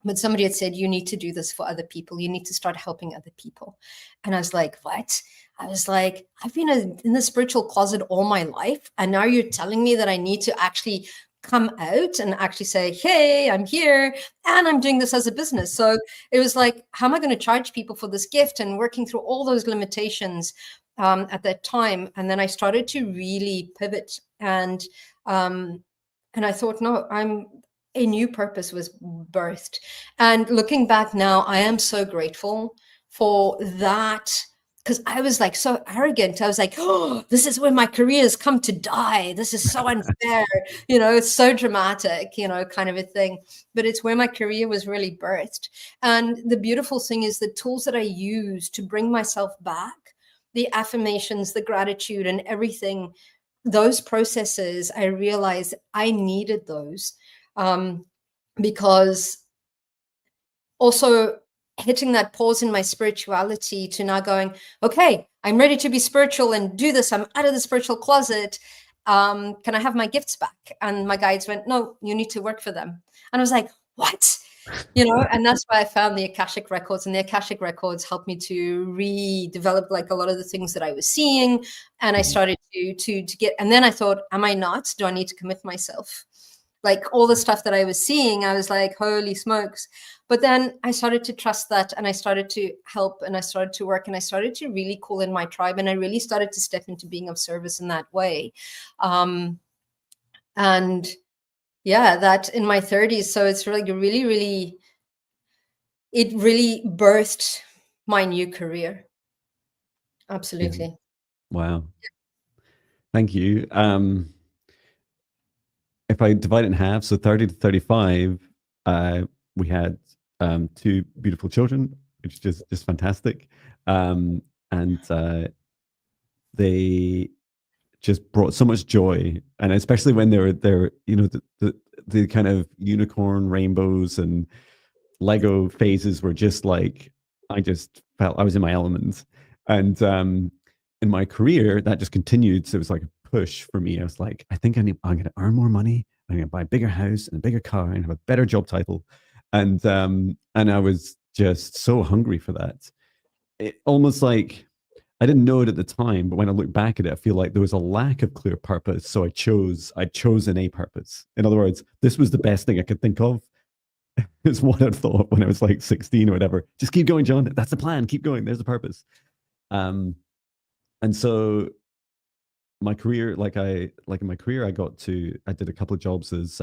But somebody had said, you need to do this for other people. You need to start helping other people. And I was like, what? I was like, I've been in the spiritual closet all my life. And now you're telling me that I need to actually come out and actually say, hey, I'm here and I'm doing this as a business. So it was like, how am I going to charge people for this gift? And working through all those limitations at that time. And then I started to really pivot. And I thought, no, a new purpose was birthed. And looking back now, I am so grateful for that, because I was like so arrogant. I was like, oh, this is where my career has come to die. This is so unfair. It's so dramatic, kind of a thing. But it's where my career was really birthed. And the beautiful thing is the tools that I use to bring myself back, the affirmations, the gratitude, and everything, those processes, I realized I needed those. Because also hitting that pause in my spirituality to now going, okay, I'm ready to be spiritual and do this. I'm out of the spiritual closet. Can I have my gifts back? And my guides went, no, you need to work for them. And I was like, what? And that's why I found the Akashic Records, and the Akashic Records helped me to redevelop like a lot of the things that I was seeing. And I started to get, and then I thought, am I nuts? Do I need to commit myself? Like all the stuff that I was seeing, I was like, holy smokes. But then I started to trust that, and I started to help, and I started to work, and I started to really call in my tribe, and I really started to step into being of service in that way. And yeah, that in my 30s. So it's really, really, really it really birthed my new career. Yeah. Absolutely. Wow. Thank you. If I divide it in half, so 30 to 35, we had two beautiful children, which is just fantastic. And they just brought so much joy, and especially when they're the kind of unicorn rainbows and Lego phases were just like, I just felt I was in my element. And in my career, that just continued. So it was like a push for me. I was like, I think I'm going to earn more money. I'm going to buy a bigger house and a bigger car and have a better job title. And I was just so hungry for that. It almost like I didn't know it at the time, but when I look back at it, I feel like there was a lack of clear purpose. So I'd chosen a purpose. In other words, this was the best thing I could think of. It's what I thought when I was like 16 or whatever. Just keep going, John. That's the plan. Keep going. There's the purpose. And so my career, in my career, I did a couple of jobs as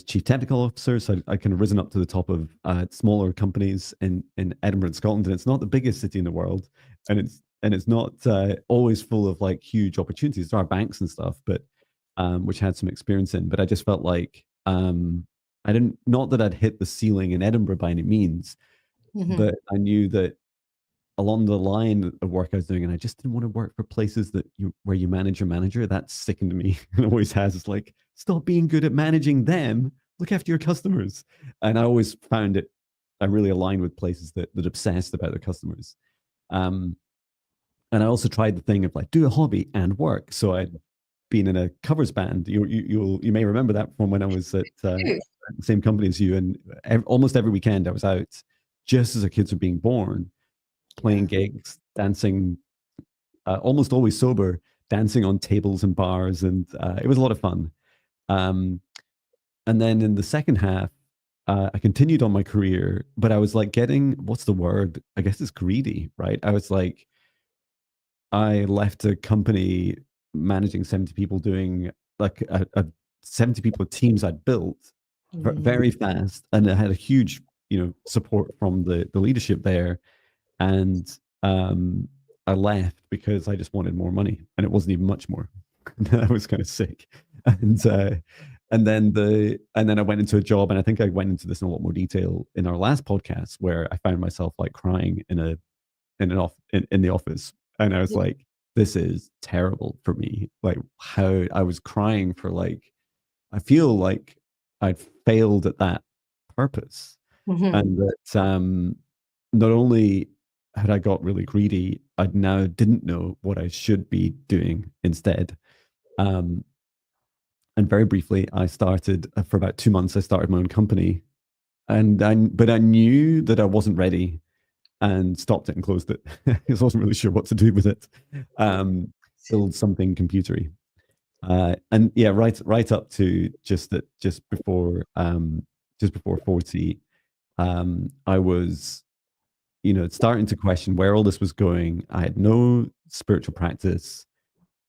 chief technical officer. So I kind of risen up to the top of smaller companies in Edinburgh, Scotland, and it's not the biggest city in the world, and it's not always full of like huge opportunities. There are banks and stuff, but which had some experience in. But I just felt like I didn't, not that I'd hit the ceiling in Edinburgh by any means, but I knew that along the line of work I was doing, and I just didn't want to work for places where you manage your manager. That's sickened me, and it always has. It's like, stop being good at managing them. Look after your customers. And I always found it, I really aligned with places that obsessed about their customers. And I also tried the thing of like, do a hobby and work. So I'd been in a covers band. You may remember that from when I was at the same company as you. And almost every weekend I was out, just as the kids were being born, playing gigs, dancing, almost always sober, dancing on tables and bars, and it was a lot of fun. And then in the second half, I continued on my career, but I was like getting, what's the word? I guess it's greedy, right? I was like, I left a company managing 70 people, doing like a 70 people teams I'd built very fast, and I had a huge, support from the leadership there. And I left because I just wanted more money, and it wasn't even much more. I was kind of sick, and then I went into a job, and I think I went into this in a lot more detail in our last podcast, where I found myself like crying in the office, and I was like, this is terrible for me. Like, how I was crying for, like, I feel like I'd failed at that purpose, and that not only had I got really greedy, I now didn't know what I should be doing instead. And very briefly, I started for about 2 months. I started my own company, but I knew that I wasn't ready, and stopped it and closed it. I wasn't really sure what to do with it. Build something computery, and yeah, right up to just before 40, I was starting to question where all this was going. I had no spiritual practice.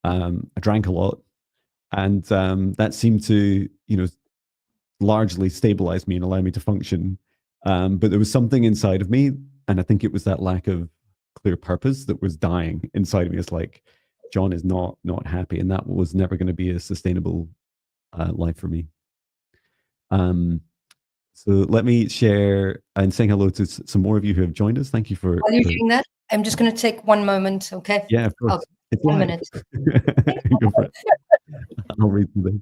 I drank a lot, and that seemed to largely stabilize me and allow me to function. But there was something inside of me, and I think it was that lack of clear purpose that was dying inside of me. It's like, John is not happy, and that was never going to be a sustainable life for me. So let me share and saying hello to some more of you who have joined us. Thank you for. While you're doing that, I'm just going to take 1 moment, okay? Yeah, of course. It's 1 live. minute. Go for it. I'll read through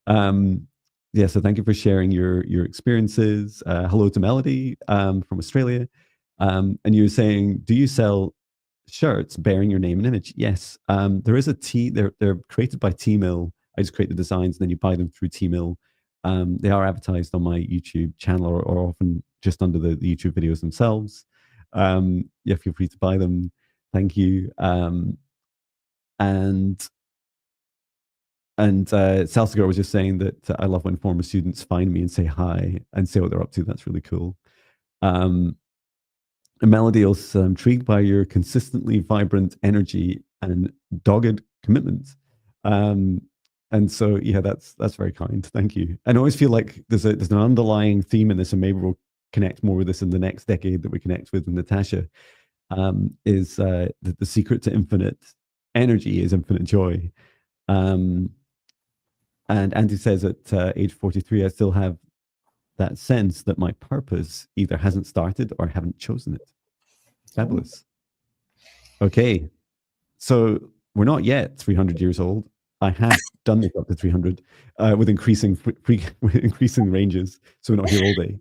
this. Yeah, so thank you for sharing your experiences. Hello to Melody from Australia. And you were saying, do you sell shirts bearing your name and image? Yes. There is they're created by T-Mill. I just create the designs, and then you buy them through T-Mill. They are advertised on my YouTube channel, or often just under the YouTube videos themselves. Yeah, feel free to buy them. Thank you. And Salsagar was just saying that I love when former students find me and say hi and say what they're up to. That's really cool. And Melody also intrigued by your consistently vibrant energy and dogged commitment. And so, yeah, that's very kind. Thank you. And I always feel like there's an underlying theme in this, and maybe we'll connect more with this in the next decade that we connect with Natasha. Is the secret to infinite energy is infinite joy. And Andy says at age 43, I still have that sense that my purpose either hasn't started or I haven't chosen it. Fabulous. Okay, so we're not yet 300 years old. I have done this up to 300 with increasing with increasing ranges, so we're not here all day.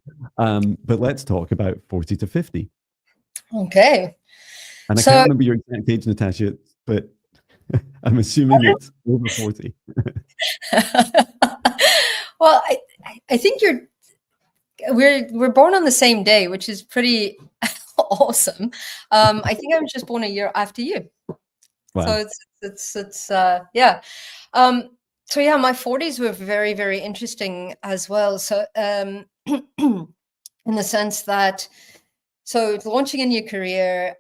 But let's talk about 40 to 50. Okay. And I can't remember your exact age, Natasha, but I'm assuming it's over 40. Well, I think we're born on the same day, which is pretty awesome. I think I was just born a year after you. Wow. So it's yeah. So yeah, my 40s were very, very interesting as well. So in the sense that, so launching a new career,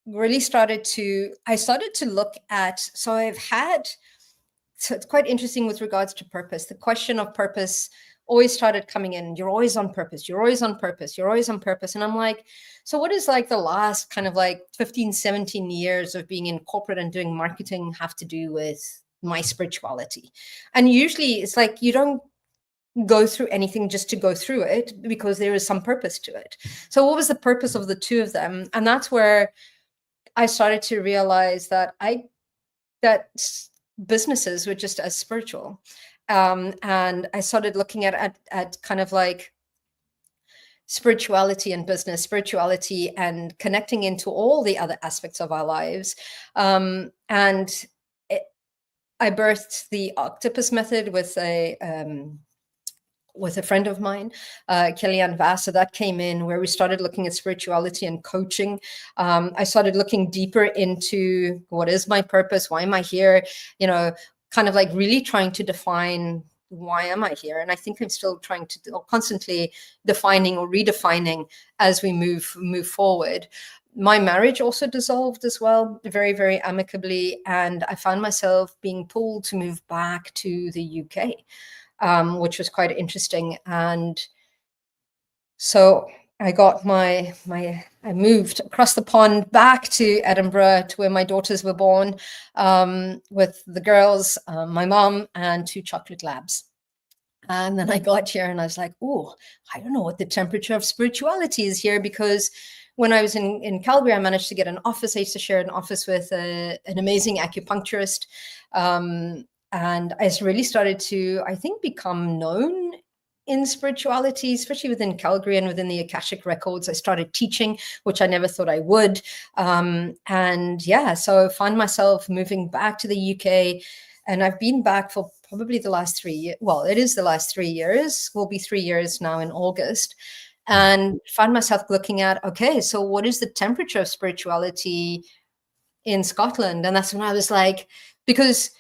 really I started to look at, so it's quite interesting with regards to purpose. The question of purpose always started coming in. You're always on purpose. You're always on purpose. You're always on purpose. And I'm like, so what is like the last kind of like 15, 17 years of being in corporate and doing marketing have to do with my spirituality? And usually it's like, you don't go through anything just to go through it, because there is some purpose to it. So what was the purpose of the two of them? And that's where I started to realize that businesses were just as spiritual. And I started looking at kind of like spirituality and business, spirituality and connecting into all the other aspects of our lives. I birthed the octopus method with a friend of mine, Kellyanne Vass. So that came in where we started looking at spirituality and coaching. I started looking deeper into what is my purpose? Why am I here? You know, kind of like really trying to define, why am I here? And I think I'm still trying to constantly defining or redefining as we move forward. My marriage also dissolved as well, very, very amicably. And I found myself being pulled to move back to the UK. Which was quite interesting. And so I got I moved across the pond back to Edinburgh, to where my daughters were born, with the girls, my mom, and 2 chocolate labs. And then I got here and I was like, oh, I don't know what the temperature of spirituality is here, because when I was in Calgary, I managed to get an office. I used to share an office with an amazing acupuncturist. And I really started to, I think, become known in spirituality, especially within Calgary and within the Akashic Records. I started teaching, which I never thought I would. And yeah, so I found myself moving back to the UK. And I've been back for probably the last 3 years. Well, it is the last 3 years. Will be 3 years now in August. And found myself looking at, okay, so what is the temperature of spirituality in Scotland? And that's when I was like, because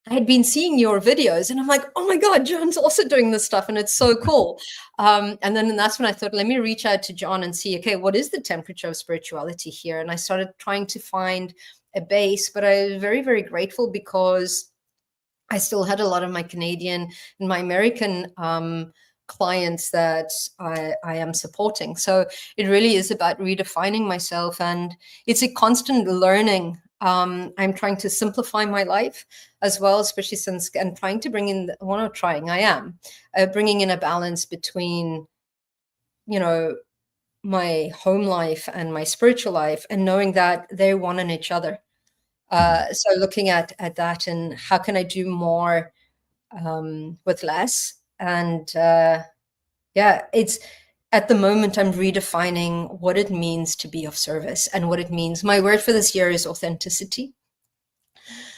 I had been seeing your videos and I'm like, oh my God, John's also doing this stuff and it's so cool. And then that's when I thought, let me reach out to John and see, okay, what is the temperature of spirituality here? And I started trying to find a base, but I was very, very grateful because I still had a lot of my Canadian and my American clients that I am supporting. So it really is about redefining myself, and it's a constant learning. I'm trying to simplify my life as well, especially since, and trying to bring in, bringing in a balance between, you know, my home life and my spiritual life, and knowing that they're one in each other. So looking at that and how can I do more with less? And yeah, it's, at the moment, I'm redefining what it means to be of service and what it means. My word for this year is authenticity.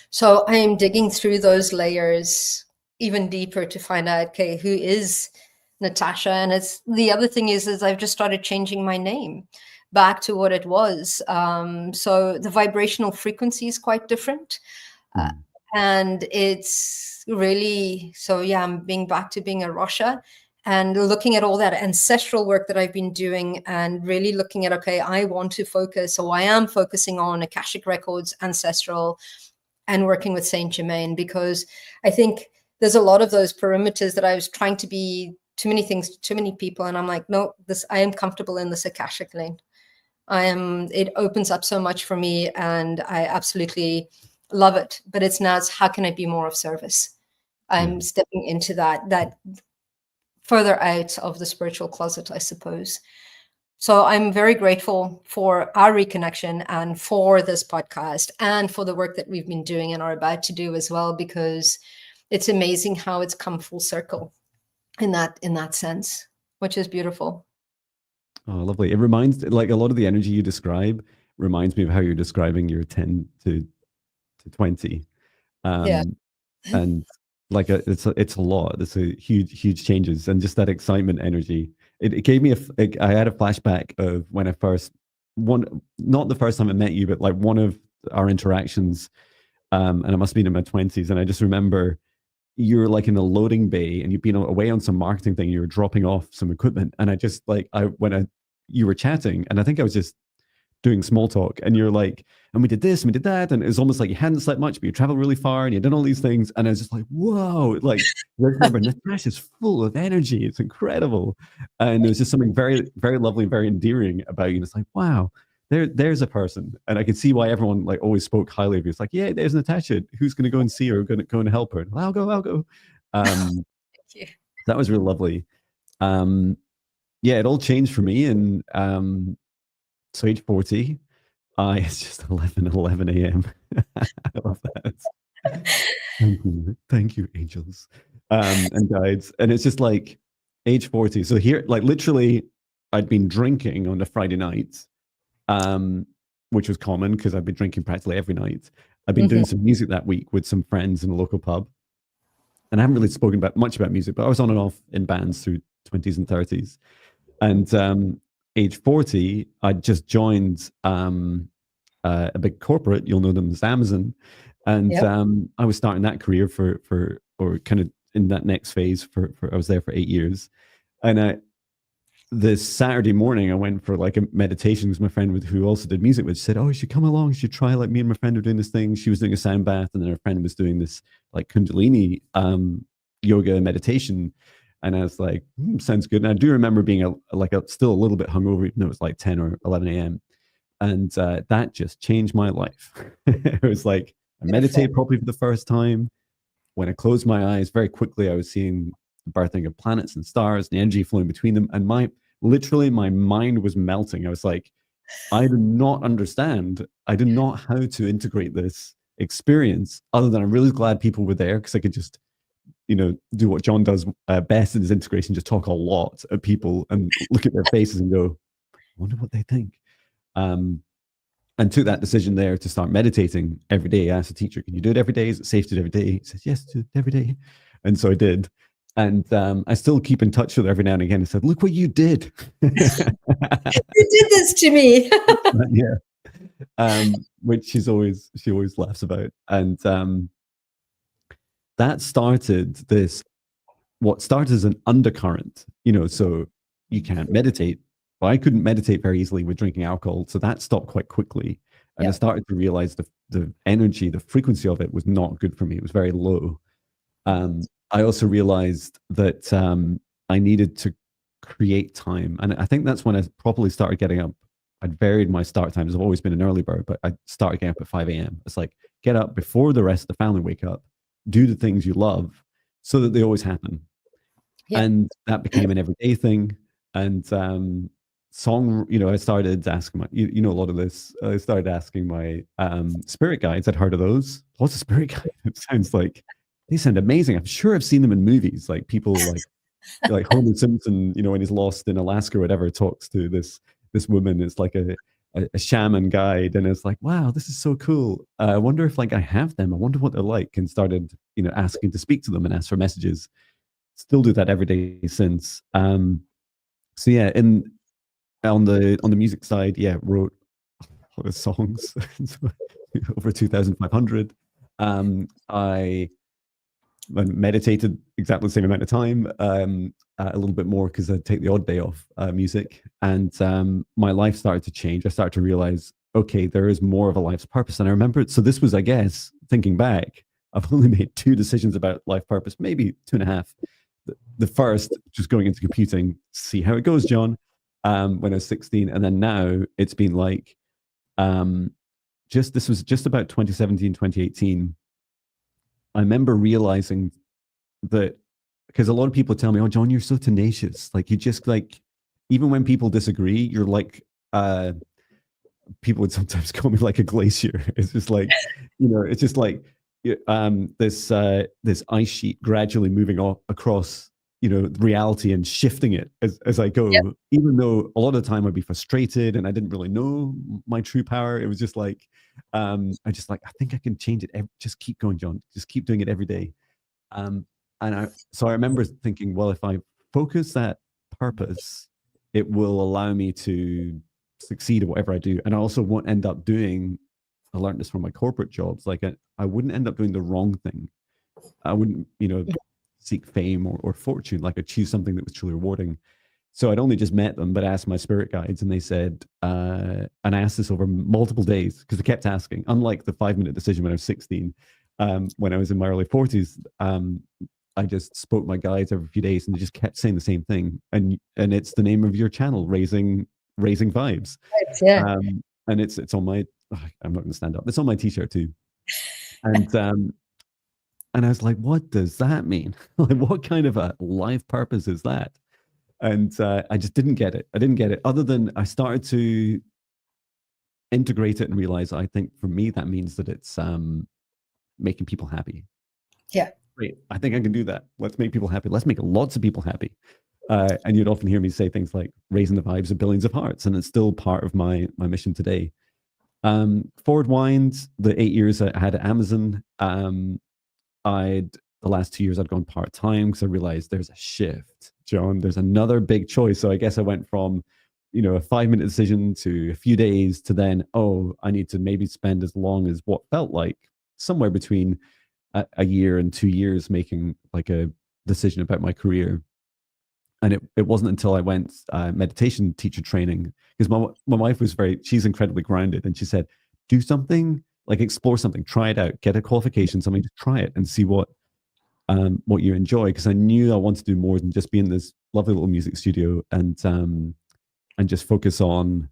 So I am digging through those layers even deeper to find out, okay, who is Natasha? And it's, the other thing is I've just started changing my name back to what it was. So the vibrational frequency is quite different. And it's really, so yeah, I'm being back to being a Rocha. And looking at all that ancestral work that I've been doing and really looking at, okay, I want to focus, so I am focusing on Akashic Records, ancestral, and working with Saint Germain, because I think there's a lot of those perimeters that I was trying to be too many things to too many people, and I'm like, no, I am comfortable in this Akashic lane. It opens up so much for me, and I absolutely love it. But it's how can I be more of service? I'm stepping into that further out of the spiritual closet, I suppose. So I'm very grateful for our reconnection and for this podcast and for the work that we've been doing and are about to do as well, because it's amazing how it's come full circle in that sense, which is beautiful. Oh, lovely. It reminds, like, a lot of the energy you describe reminds me of how you're describing your 10 to 20. Yeah. And like it's a lot. It's a huge changes, and just that excitement energy. It gave me I had a flashback of when I not the first time I met you, but like one of our interactions, and I must have been in my 20s, and I just remember you're like in a loading bay and you've been away on some marketing thing, you were dropping off some equipment, and I just like you were chatting, and I think I was just doing small talk, and you're like, and we did this and we did that, and it was almost like you hadn't slept much, but you traveled really far and you done all these things, and I was just like, whoa, like, I remember Natasha's full of energy, it's incredible, and there was just something very, very lovely, very endearing about you, and it's like, wow, there's a person, and I could see why everyone like always spoke highly of you. It's like, yeah, there's Natasha, who's going to go and see her, going to go and help her? I'll go. Thank you. That was really lovely. Yeah, it all changed for me, and so age 40, it's just 11 a.m. I love that. Thank you, angels and guides. And it's just like age 40. So here, like literally, I'd been drinking on a Friday night, which was common because I'd been drinking practically every night. I've been doing some music that week with some friends in a local pub. And I haven't really spoken much about music, but I was on and off in bands through 20s and 30s. And age 40, I just joined a big corporate. You'll know them as Amazon, and I was starting that career or kind of in that next phase for I was there for 8 years, and this Saturday morning I went for like a meditation with my friend who also did music, which said, oh, you should come along, you should try, like, me and my friend are doing this thing. She was doing a sound bath, and then her friend was doing this like Kundalini yoga meditation. And I was like, sounds good. And I do remember being still a little bit hungover, even though it was like 10 or 11 a.m. And that just changed my life. It was like, I meditated properly for the first time. When I closed my eyes, very quickly, I was seeing the birthing of planets and stars, and the energy flowing between them. And literally my mind was melting. I was like, I do not understand. I do not how to integrate this experience, other than I'm really glad people were there, because I could just, do what John does best in his integration, just talk a lot at people and look at their faces and go, I wonder what they think. And took that decision there to start meditating every day. I asked the teacher, can you do it every day? Is it safe to do it every day? He said, yes, do it every day. And so I did. And I still keep in touch with her every now and again. I said, look what you did. You did this to me. Yeah. Which she always laughs about. And that started what started as an undercurrent, so you can't meditate. Well, I couldn't meditate very easily with drinking alcohol, so that stopped quite quickly. And I started to realize the energy, the frequency of it was not good for me. It was very low. I also realized that I needed to create time. And I think that's when I properly started getting up. I'd varied my start times. I've always been an early bird, but I started getting up at 5 a.m. It's like, get up before the rest of the family wake up, do the things you love so that they always happen. And that became an everyday thing. And I started asking my, a lot of this. I started asking my spirit guides. I'd heard of those. Lots of spirit guides. It sounds like they sound amazing. I'm sure I've seen them in movies, like people like Homer Simpson, when he's lost in Alaska or whatever, talks to this woman. It's like a shaman guide, and it's like, wow, this is so cool. I wonder if I have them. I wonder what they're like, and started asking to speak to them and ask for messages. Still do that every day since. So yeah, on the music side, wrote a lot of songs, over 2,500. I meditated exactly the same amount of time, a little bit more because I'd take the odd day off music, and my life started to change. I started to realize, okay, there is more of a life's purpose. And I remember, so this was, I guess, thinking back, I've only made 2 decisions about life purpose, maybe 2.5. The first, just going into computing, see how it goes, John, when I was 16. And then now it's been like, this was just about 2017, 2018. I remember realizing that, because a lot of people tell me, oh, John, you're so tenacious. Like, you just like, even when people disagree, you're like, people would sometimes call me like a glacier. It's just like, it's just like this ice sheet gradually moving across, reality and shifting it as I go. Yep. Even though a lot of the time I'd be frustrated and I didn't really know my true power. It was just like, I think I can change it. Just keep going, John. Just keep doing it every day. So I remember thinking, well, if I focus that purpose, it will allow me to succeed at whatever I do. And I also won't end up doing, I learned this from my corporate jobs, like I wouldn't end up doing the wrong thing. I wouldn't, seek fame or fortune. Like, I'd choose something that was truly rewarding. So I'd only just met them, but I asked my spirit guides, and they said, and I asked this over multiple days because they kept asking, unlike the 5-minute decision when I was 16, when I was in my early 40s, I just spoke my guides every few days, and they just kept saying the same thing. And it's the name of your channel, Raising Vibes. Yeah. And it's on my, I'm not going to stand up. It's on my t-shirt too. And I was like, what does that mean? Like, what kind of a life purpose is that? And I just didn't get it. I didn't get it, other than I started to integrate it and realize, I think for me, that means that it's making people happy. Yeah. Great. I think I can do that. Let's make people happy. Let's make lots of people happy. And you'd often hear me say things like raising the vibes of billions of hearts. And it's still part of my mission today. Forward wind, the 8 years I had at Amazon, the last 2 years I'd gone part-time because I realized there's a shift, John. There's another big choice. So I guess I went from, a 5-minute decision to a few days to then, I need to maybe spend as long as what felt like somewhere between a year and 2 years making like a decision about my career. And it wasn't until I went meditation teacher training, because my wife was she's incredibly grounded, and she said, do something, like explore something, try it out, get a qualification, something, to try it and see what you enjoy. Because I knew I wanted to do more than just be in this lovely little music studio and just focus on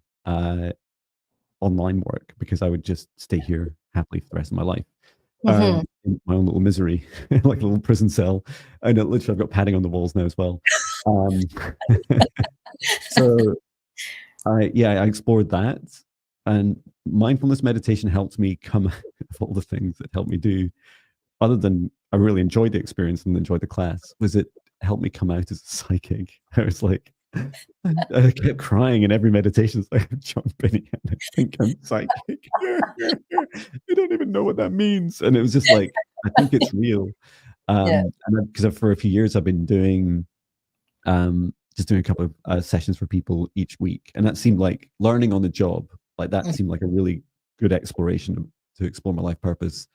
online work, because I would just stay here happily for the rest of my life. In my own little misery, like a little prison cell. And literally I've got padding on the walls now as well. So I explored that, and mindfulness meditation helped me come of all the things that helped me do, other than I really enjoyed the experience and enjoyed the class, was it helped me come out as a psychic. I was like, I kept crying in every meditation. It's like, Jon Binnie, and I think I'm psychic. I don't even know what that means. And it was just like, I think it's real. And because for a few years I've been doing just doing a couple of sessions for people each week, and that seemed like learning on the job. Like, that seemed like a really good exploration to explore my life purpose.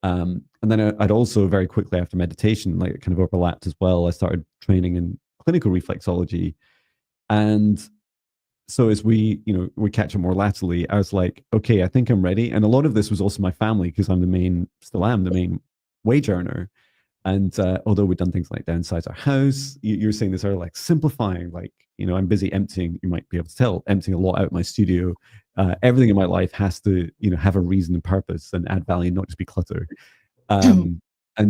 And then I'd also very quickly after meditation, like, it kind of overlapped as well, I started training in clinical reflexology. And so as we catch up more laterally, I was like, okay, I think I'm ready. And a lot of this was also my family, because I'm still am the main wage earner. And although we've done things like downsize our house, you're saying this earlier, like simplifying, like, I'm busy emptying, you might be able to tell, emptying a lot out of my studio. Everything in my life has to, have a reason and purpose and add value, not just be clutter. And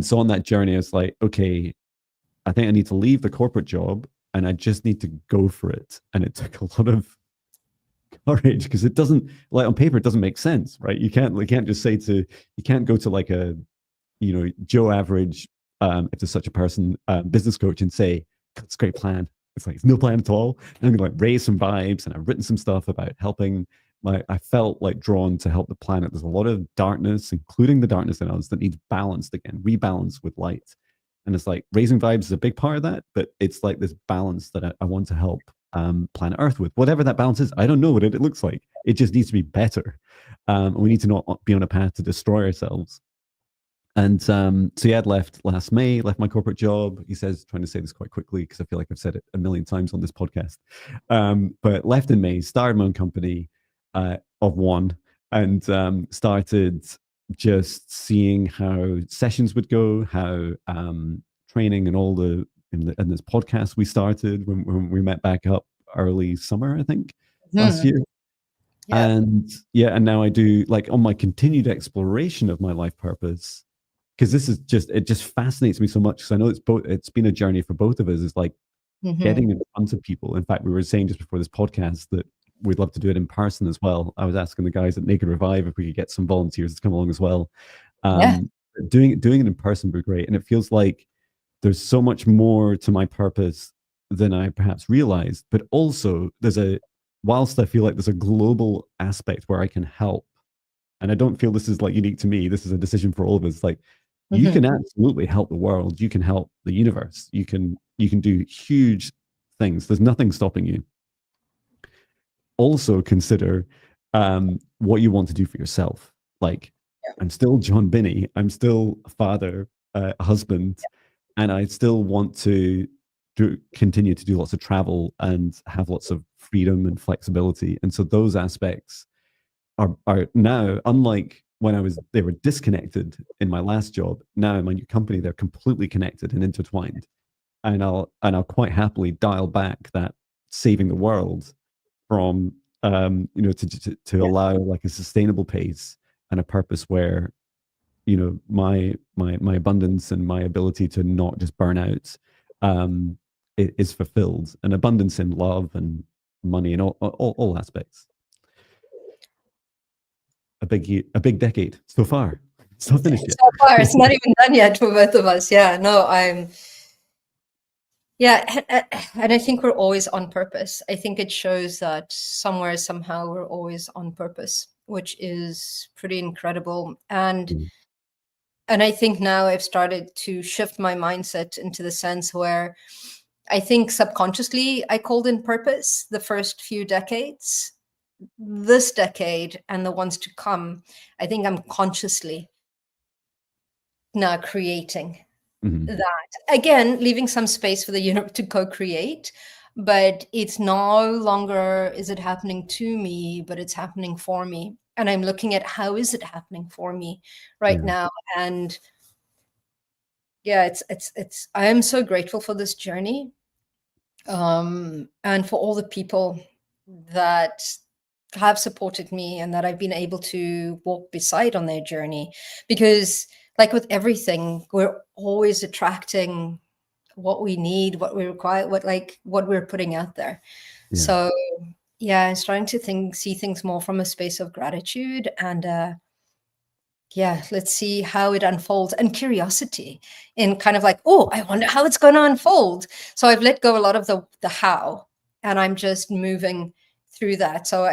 so on that journey, I was like, okay, I think I need to leave the corporate job, and I just need to go for it. And it took a lot of courage, because it doesn't, like, on paper, it doesn't make sense, right? You can't just say you can't go to like a, Joe Average, if there's such a person, business coach, and say, it's a great plan. It's like, it's no plan at all. And I'm going to like raise some vibes, and I've written some stuff about helping. I felt like drawn to help the planet. There's a lot of darkness, including the darkness in us, that needs balanced again, rebalance with light. And it's like raising vibes is a big part of that, but it's like this balance that I want to help planet Earth with. Whatever that balance is, I don't know what it looks like. It just needs to be better. We need to not be on a path to destroy ourselves. And so I'd left last May, left my corporate job. He says, trying to say this quite quickly because I feel like I've said it a million times on this podcast. But left in May, started my own company of one, and started just seeing how sessions would go, how training and all in this podcast we started when we met back up early summer, I think, last year. Yeah. And and now I do, like, on my continued exploration of my life purpose, because it just fascinates me so much, because I know it's been a journey for both of us. It's like getting in front of people. In fact, we were saying just before this podcast that we'd love to do it in person as well. I was asking the guys at Naked Revive if we could get some volunteers to come along as well. Yeah. Doing it in person would be great. And it feels like there's so much more to my purpose than I perhaps realized. But also whilst I feel like there's a global aspect where I can help, and I don't feel this is like unique to me, this is a decision for all of us. Like, you can absolutely help the world. You can help the universe. You can do huge things. There's nothing stopping you. Also consider what you want to do for yourself. Like, I'm still Jon Binnie. I'm still a father, a husband, and I still want to continue to do lots of travel and have lots of freedom and flexibility. And so those aspects are now, unlike when they were disconnected in my last job. Now in my new company, they're completely connected and intertwined. And I'll quite happily dial back that saving the world from to allow like a sustainable pace and a purpose where my abundance and my ability to not just burn out is fulfilled, and abundance in love and money and all aspects. A big decade so far. It's not finished yet. So far, it's not even done yet for both of us. Yeah, no, and I think we're always on purpose. I think it shows that somewhere, somehow, we're always on purpose, which is pretty incredible. And I think now I've started to shift my mindset into the sense where I think subconsciously I called in purpose the first few decades. This decade and the ones to come, I think I'm consciously now creating that. Again, leaving some space for the universe to co-create, but it's no longer is it happening to me, but it's happening for me. And I'm looking at how is it happening for me right now. And it's I am so grateful for this journey. And for all the people that have supported me and that I've been able to walk beside on their journey, because like with everything, we're always attracting what we need, what we require, what we're putting out there. So I'm starting to see things more from a space of gratitude and let's see how it unfolds, and curiosity in kind of like, oh, I wonder how it's going to unfold. So I've let go a lot of the how, and I'm just moving through that. So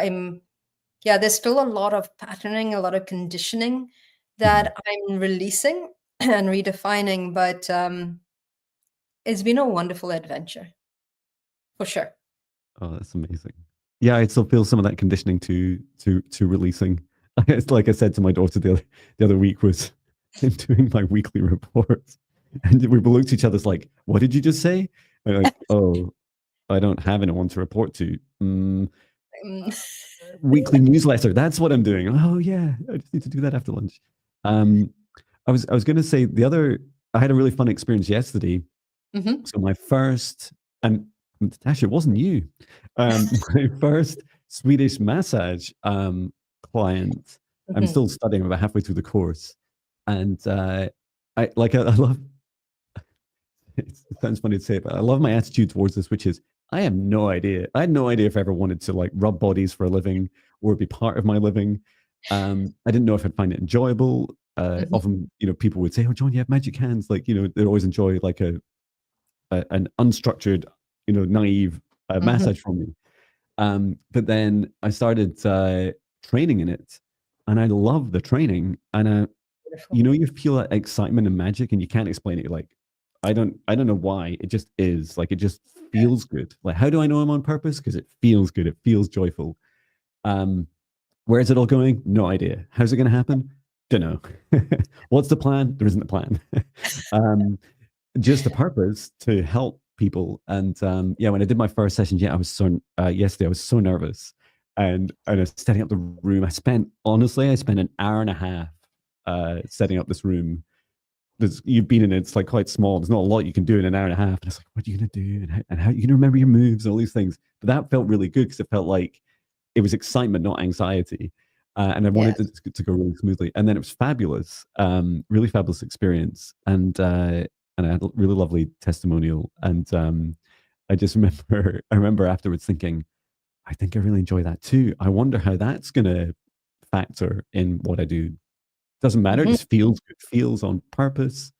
there's still a lot of patterning, a lot of conditioning that I'm releasing and redefining, but it's been a wonderful adventure for sure. Oh, that's amazing. Yeah, I still feel some of that conditioning to releasing. It's like I said to my daughter the other week, was doing my weekly reports, and we looked at each other's like, "What did you just say?" And I'm like, "Oh, I don't have anyone to report to." Weekly newsletter. That's what I'm doing. Oh yeah, I just need to do that after lunch. I was going to say I had a really fun experience yesterday. So my first, and Natasha, it wasn't you. My first Swedish massage client. I'm still studying. I'm about halfway through the course, and I love. It sounds funny to say it, but I love my attitude towards this, which is I have no idea. I had no idea if I ever wanted to like rub bodies for a living or be part of my living. I didn't know if I'd find it enjoyable. Often, people would say, "Oh, John, you have magic hands." Like, they'd always enjoy like an unstructured, naive massage from me. But then I started training in it, and I love the training. And you feel that excitement and magic, and you can't explain it. You're like, I don't know why. It just is. Like, it just feels good. Like, how do I know I'm on purpose? Because it feels good. It feels joyful. Where is it all going? No idea. How's it going to happen? Don't know. What's the plan? There isn't a plan. Just a purpose to help people. And when I did my first session, yesterday I was so nervous, and I was setting up the room. I spent an hour and a half setting up this room. You've been in it, it's like quite small. There's not a lot you can do in an hour and a half. And it's like, what are you going to do? And how are you going to remember your moves and all these things? But that felt really good because it felt like it was excitement, not anxiety. And I wanted to go really smoothly. And then it was fabulous, really fabulous experience. And I had a really lovely testimonial. And I just remember afterwards thinking, I think I really enjoy that too. I wonder how that's going to factor in what I do. Doesn't matter. It just feels good, feels on purpose,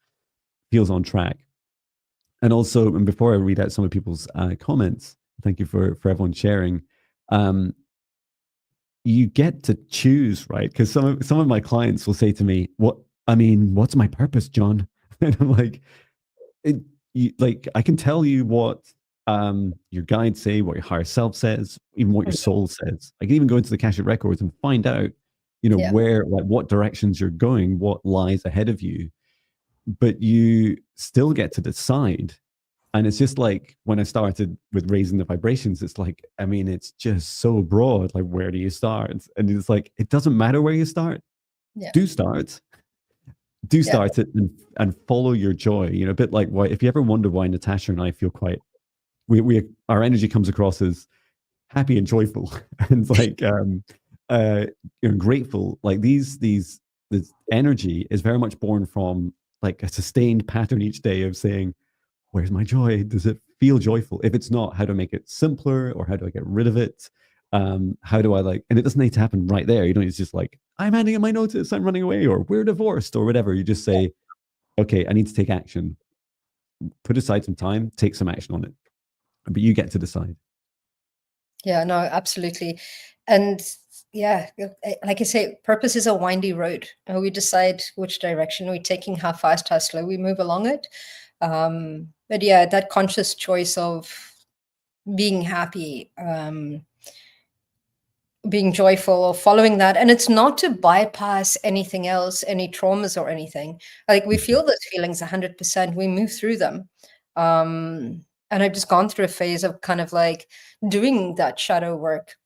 feels on track. And also, and before I read out some of people's comments, thank you for everyone sharing. You get to choose, right? Because some of my clients will say to me, what's my purpose, John? And I'm like, I can tell you what your guides say, what your higher self says, even what your soul says. I can even go into the Akashic records and find out, where, like, what directions you're going, what lies ahead of you. But you still get to decide. And it's just like when I started with raising the vibrations, it's like, it's just so broad. Like, where do you start? And it's like, it doesn't matter where you start. Do start. Do start it and follow your joy. A bit like why, if you ever wonder why Natasha and I feel quite, our energy comes across as happy and joyful and like grateful. Like this energy is very much born from like a sustained pattern each day of saying, where's my joy? Does it feel joyful? If it's not, how do I make it simpler, or how do I get rid of it? How do I and it doesn't need to happen right there. You don't need to just like, I'm handing in my notice, I'm running away, or we're divorced, or whatever. You just say, okay, I need to take action. Put aside some time, take some action on it. But you get to decide. Yeah, no, absolutely. And yeah, like I say, purpose is a windy road. We decide which direction we're taking, how fast, how slow we move along it. But yeah, that conscious choice of being happy, being joyful, or following that. And it's not to bypass anything else, any traumas or anything. Like, we feel those feelings 100%, we move through them. And I've just gone through a phase of kind of like doing that shadow work.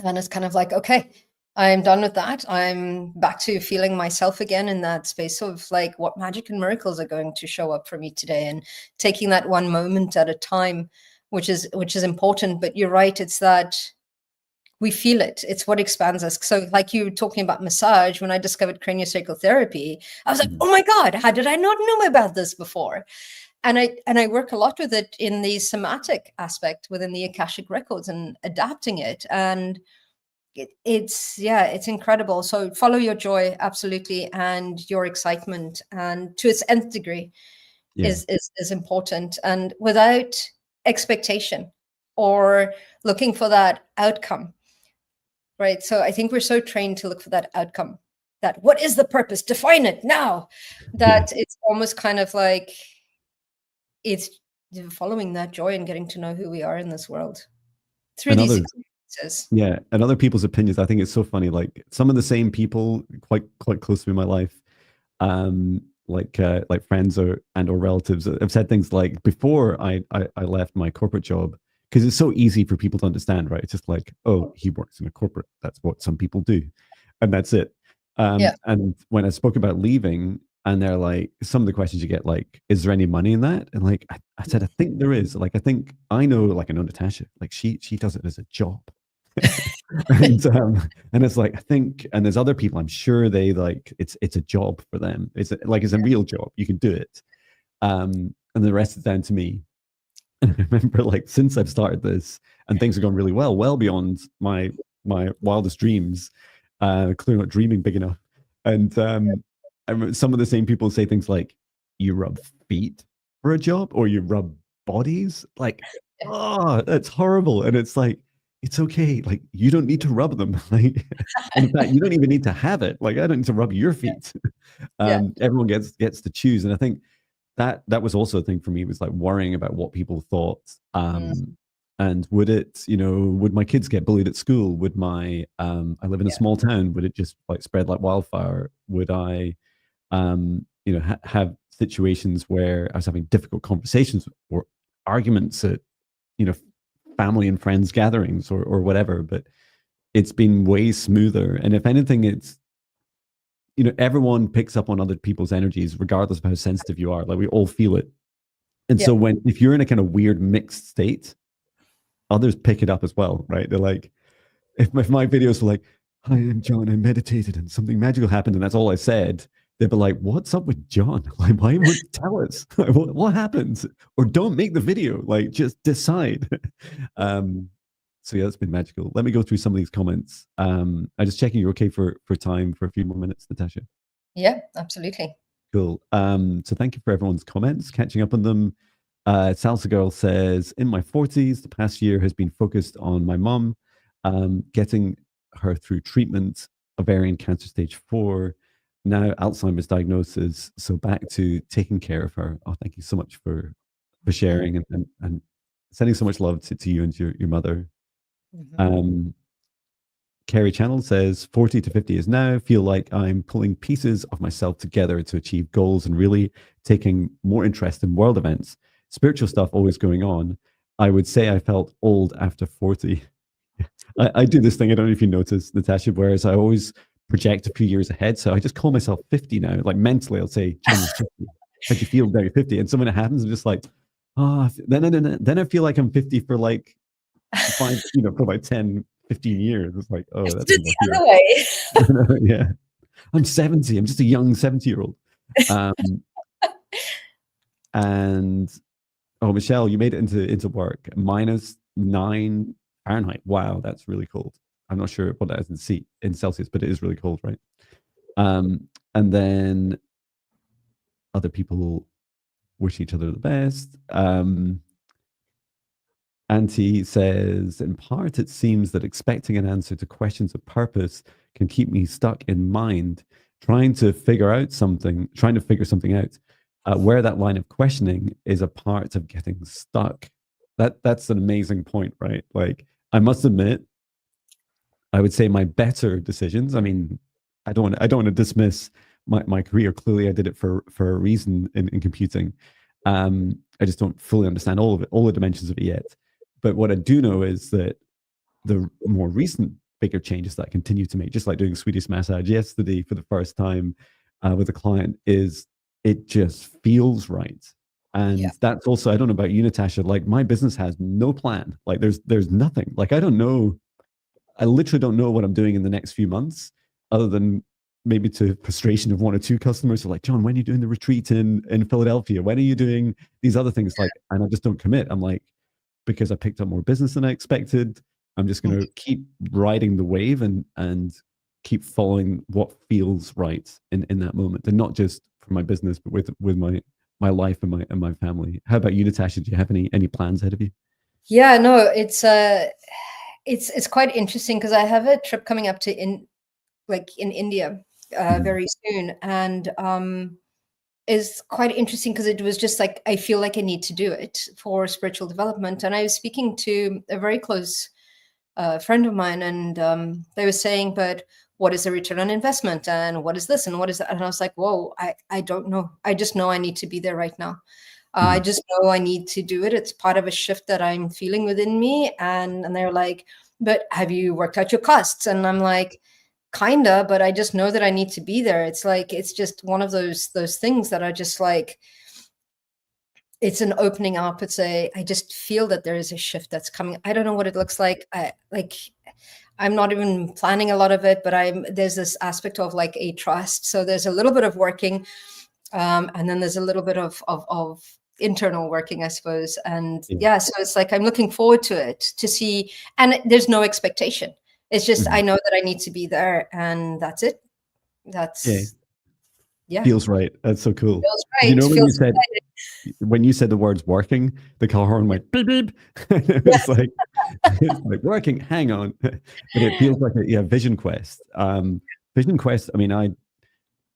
And it's kind of like, okay, I'm done with that. I'm back to feeling myself again in that space of like, what magic and miracles are going to show up for me today, and taking that one moment at a time, which is important. But you're right, it's that we feel it. It's what expands us. So like you were talking about massage, when I discovered craniosacral therapy, I was like, oh my God, how did I not know about this before? And I work a lot with it in the somatic aspect within the Akashic records and adapting it. And it's incredible. So follow your joy, absolutely, and your excitement, and to its nth degree is important, and without expectation or looking for that outcome. Right. So I think we're so trained to look for that outcome, that what is the purpose? Define it now. That it's almost kind of like it's following that joy and getting to know who we are in this world through these experiences. Yeah, and other people's opinions. I think it's so funny. Like, some of the same people quite close to me in my life, like friends or relatives, have said things like, before I left my corporate job, because it's so easy for people to understand, right? It's just like, oh, he works in a corporate. That's what some people do, and that's it. And when I spoke about leaving, and they're like, some of the questions you get, like, is there any money in that? And like, I said, I think there is. Like, I know Natasha, like she does it as a job. and it's like, I think, and there's other people, I'm sure they like, it's a job for them. It's a real job. You can do it. And the rest is down to me. And I remember, like, since I've started this and things have gone really well beyond my wildest dreams, clearly not dreaming big enough. And I remember some of the same people say things like, you rub feet for a job, or you rub bodies. Like, oh, that's horrible. And it's like, it's okay. Like, you don't need to rub them. Like, in fact, you don't even need to have it. Like, I don't need to rub your feet. Everyone gets to choose. And I think that was also a thing for me, was like worrying about what people thought. And would my kids get bullied at school? Would I live in a small town, would it just like spread like wildfire? Would I, have situations where I was having difficult conversations or arguments at, family and friends gatherings or whatever? But it's been way smoother. And if anything, you know, everyone picks up on other people's energies, regardless of how sensitive you are. Like we all feel it. And so if you're in a kind of weird mixed state, others pick it up as well, right? They're like, if my videos were like, "Hi, I'm John, I meditated and something magical happened," and that's all I said, they'd be like, "What's up with John? Like, why won't you tell us? What happened? Or don't make the video, like, just decide." So yeah, that's been magical. Let me go through some of these comments. I'm just checking you're okay for time for a few more minutes, Natasha. Yeah, absolutely. Cool. So thank you for everyone's comments, catching up on them. Salsa Girl says, in my 40s, the past year has been focused on my mom, getting her through treatment, ovarian cancer stage 4, now Alzheimer's diagnosis. So back to taking care of her. Oh, thank you so much for sharing and sending so much love to you and your mother. Carrie Channel says 40 to 50 is now. Feel like I'm pulling pieces of myself together to achieve goals and really taking more interest in world events. Spiritual stuff always going on. I would say I felt old after 40. I do this thing, I don't know if you noticed, Natasha, whereas I always project a few years ahead. So I just call myself 50 now. Like mentally, I'll say, "John, 50. How do you feel about 50?" And so when it happens, I'm just like, then I feel like I'm 50 for like 5, for like 10, 15 years. It's like, oh, that's the other way. Yeah. I'm 70. I'm just a young 70-year-old. And Michelle, you made it into work. -9 Fahrenheit. Wow, that's really cold. I'm not sure what that is in Celsius, but it is really cold, right? And then other people wish each other the best. Auntie says, in part, it seems that expecting an answer to questions of purpose can keep me stuck in mind, trying to figure something out. Where that line of questioning is a part of getting stuck. That's an amazing point, right? Like, I must admit, I would say my better decisions. I mean, I don't want to dismiss my career. Clearly, I did it for a reason in computing. I just don't fully understand all of it, all the dimensions of it yet. But what I do know is that the more recent bigger changes that I continue to make, just like doing Swedish massage yesterday for the first time with a client, is it just feels right. And that's also, I don't know about you, Natasha, like my business has no plan. Like there's nothing. Like I literally don't know what I'm doing in the next few months, other than maybe to frustration of 1 or 2 customers who are like, "John, when are you doing the retreat in Philadelphia? When are you doing these other things?" Like, and I just don't commit. I'm like, because I picked up more business than I expected, I'm just going to keep riding the wave and keep following what feels right in that moment, and not just for my business, but with my life and my family. How about you, Natasha? Do you have any plans ahead of you? Yeah, no, it's quite interesting because I have a trip coming up in India very soon, and is quite interesting because it was just like I feel like I need to do it for spiritual development. And I was speaking to a very close friend of mine, and they were saying, "But what is the return on investment? And what is this? And what is that?" And I was like, "Whoa, I don't know. I just know I need to be there right now. I just know I need to do it. It's part of a shift that I'm feeling within me." And they're like, "But have you worked out your costs?" And I'm like, "Kinda, but I just know that I need to be there." It's like, it's just one of those things that are just like, it's an opening up. I just feel that there is a shift that's coming. I don't know what it looks like. I'm not even planning a lot of it, but there's this aspect of like a trust. So there's a little bit of working, and then there's a little bit of internal working, I suppose. And so it's like I'm looking forward to it to see, and there's no expectation. It's just I know that I need to be there, and that's it. That's Feels right. That's so cool. Feels right. You know, when you said the words "working," the car horn went beep beep. It's like working. Hang on, but it feels like a Vision Quest. Vision Quest. I mean, I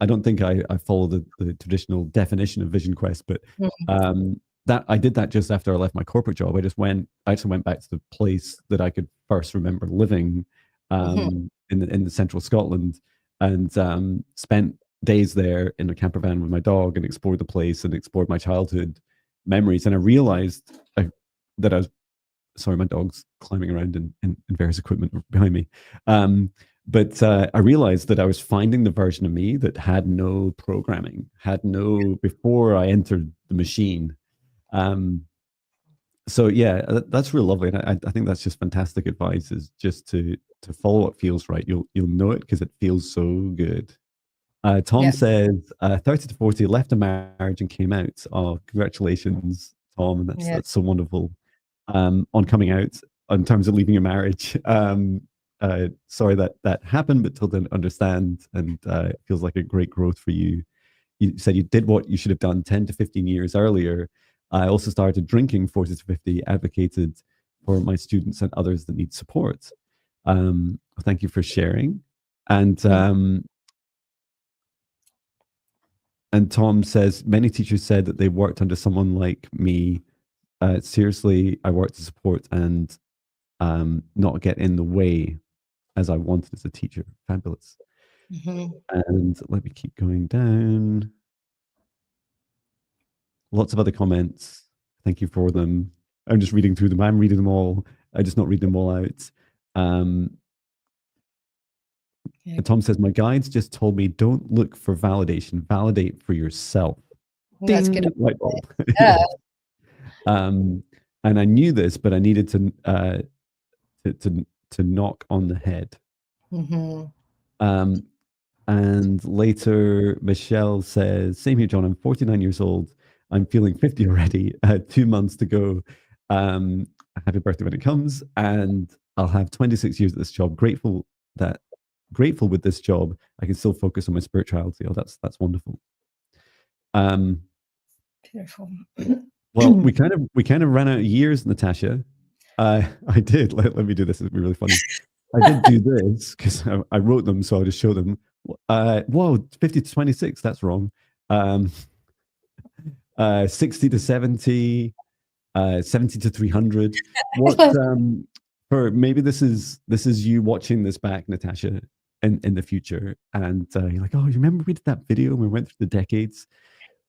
don't think I follow the traditional definition of Vision Quest, but that I did that just after I left my corporate job. I actually went back to the place that I could first remember living in the central Scotland, and spent days there in a camper van with my dog and explored the place and explored my childhood memories. And I realized that my dog's climbing around in various equipment behind me. But I realized that I was finding the version of me that had no programming, had no before I entered the machine. So yeah, that's real lovely, and I think that's just fantastic advice. Is just to follow what feels right. You'll know it because it feels so good. Tom Yeah. says 30 to 40, left a marriage and came out. Oh, congratulations, Tom, and Yeah. that's so wonderful. On coming out in terms of leaving your marriage. Sorry that happened, but still didn't understand, and it feels like a great growth for you. You said you did what you should have done 10 to 15 years earlier. I also started drinking 40 to 50, advocated for my students and others that need support. Thank you for sharing. And Tom says, many teachers said that they worked under someone like me. Seriously, I worked to support and not get in the way as I wanted as a teacher. Fabulous. And let me keep going down. Lots of other comments. Thank you for them. I'm just reading through them. I'm reading them all. I just not read them all out. And Tom says, my guides just told me don't look for validation. Validate for yourself. That's Ding, good. light bulb. Yeah. And I knew this, but I needed to knock on the head. And later, Michelle says, same here, John. I'm 49 years old. I'm feeling 50 already. 2 months to go. Happy birthday when it comes. And I'll have 26 years at this job. Grateful with this job. I can still focus on my spirituality. Oh, that's wonderful. Beautiful. Well, we kind of ran out of years, Natasha. I did. Let me do this. It'd be really funny. I did do this because I wrote them, so I'll just show them. Whoa, 50 to 26. That's wrong. 60 to 70, 70 to 300. What? For maybe this is you watching this back, Natasha, in the future, and you're like, oh, you remember we did that video and we went through the decades.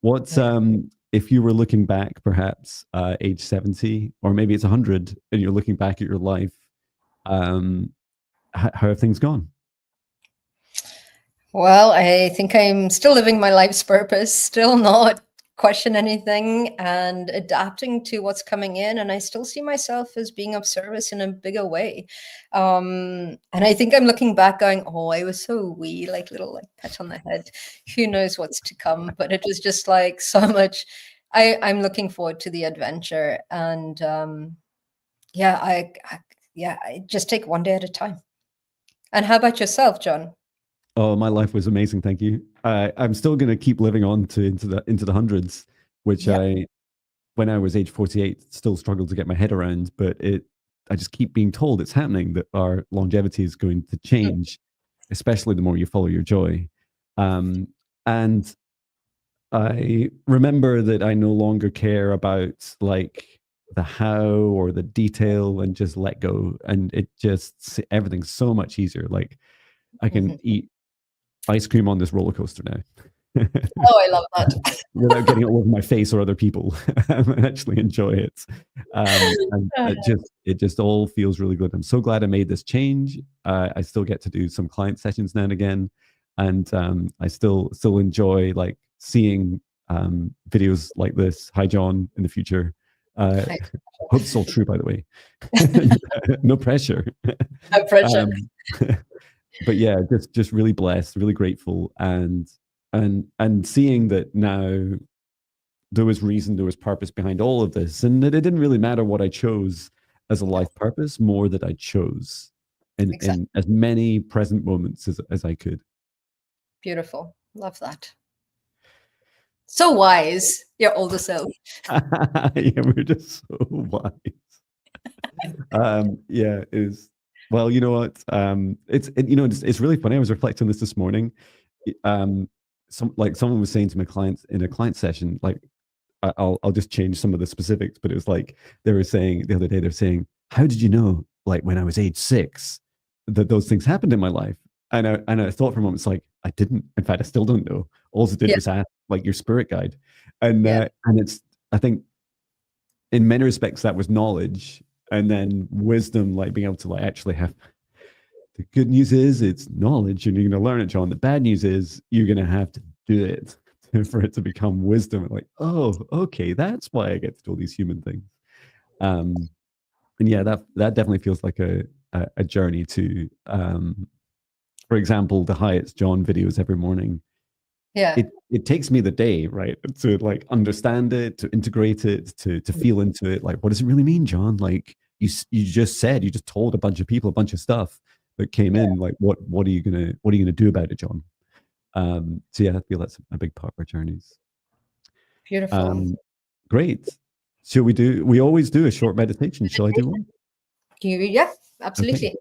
What's if you were looking back, perhaps age 70, or maybe it's 100, and you're looking back at your life, how have things gone? Well, I think I'm still living my life's purpose, still not question anything and adapting to what's coming in. And I still see myself as being of service in a bigger way. And I think I'm looking back going, oh, I was so wee, like little like pat on the head. Who knows what's to come? But it was just like so much. I'm looking forward to the adventure. And I just take one day at a time. And how about yourself, John? Oh, my life was amazing. Thank you. I'm still going to keep living on to into the hundreds, which when I was age 48, still struggled to get my head around. But I just keep being told it's happening, that our longevity is going to change, especially the more you follow your joy. And I remember that I no longer care about like the how or the detail, and just let go. And it just, everything's so much easier. Like I can eat ice cream on this roller coaster now. Oh, I love that. Without getting it all over my face or other people. I actually enjoy it. And it just all feels really good. I'm so glad I made this change. I still get to do some client sessions now and again. And I still enjoy like seeing videos like this. Hi, John, in the future. Hope it's all true, by the way. No pressure. No pressure. But yeah, just really blessed, really grateful, and seeing that now there was reason, there was purpose behind all of this, and that it didn't really matter what I chose as a life purpose, more that I chose in as many present moments as I could. Beautiful. Love that. So wise, your older self. Yeah, we're just so wise. Yeah, it is. Well, you know what? It's really funny. I was reflecting on this morning. Someone was saying to my clients in a client session, like, I'll just change some of the specifics, but it was like they were saying the other day, they're saying, how did you know, like when I was age 6, that those things happened in my life? And I thought for a moment, it's like, I didn't. In fact, I still don't know. All I did was ask like your spirit guide. And it's, I think in many respects that was knowledge, and then wisdom, like being able to like actually have The good news is it's knowledge and you're going to learn it, John. The bad news is you're going to have to do it for it to become wisdom. Like, oh, okay, that's why I get to do all these human things. And yeah, that definitely feels like a journey to, for example, the Hyatt's John videos every morning. Yeah. It takes me the day, right, to like understand it, to integrate it, to feel into it. Like, what does it really mean, John? Like you just told a bunch of people a bunch of stuff that came in. Like, what are you gonna do about it, John? So yeah, I feel that's a big part of our journeys. Beautiful. Great. Shall we do? We always do a short meditation. Shall I do one? Yeah, absolutely. Okay.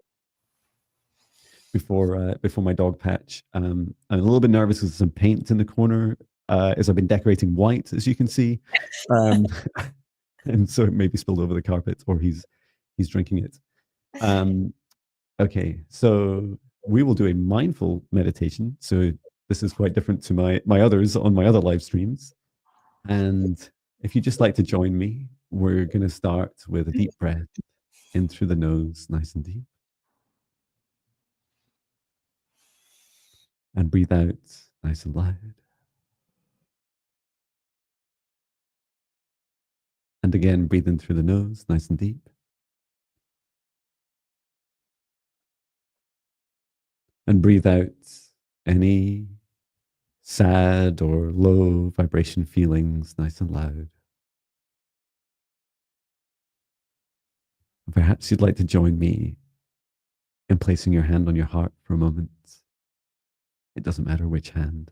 Before my dog patch, I'm a little bit nervous because there's some paint in the corner. As I've been decorating white, as you can see, and so it may be spilled over the carpet, or he's drinking it. Okay, so we will do a mindful meditation. So this is quite different to my others on my other live streams. And if you'd just like to join me, we're going to start with a deep breath in through the nose, nice and deep. And breathe out nice and loud. And again, breathe in through the nose, nice and deep. And breathe out any sad or low vibration feelings, nice and loud. Perhaps you'd like to join me in placing your hand on your heart for a moment. It doesn't matter which hand.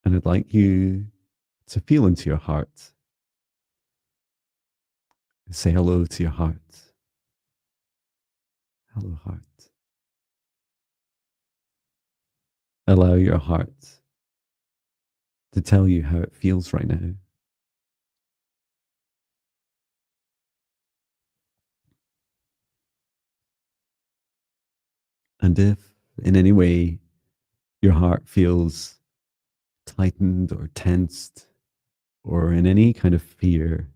And I'd like you to feel into your heart. Say hello to your heart. Hello, heart. Allow your heart to tell you how it feels right now. And if in any way your heart feels tightened or tensed or in any kind of fear,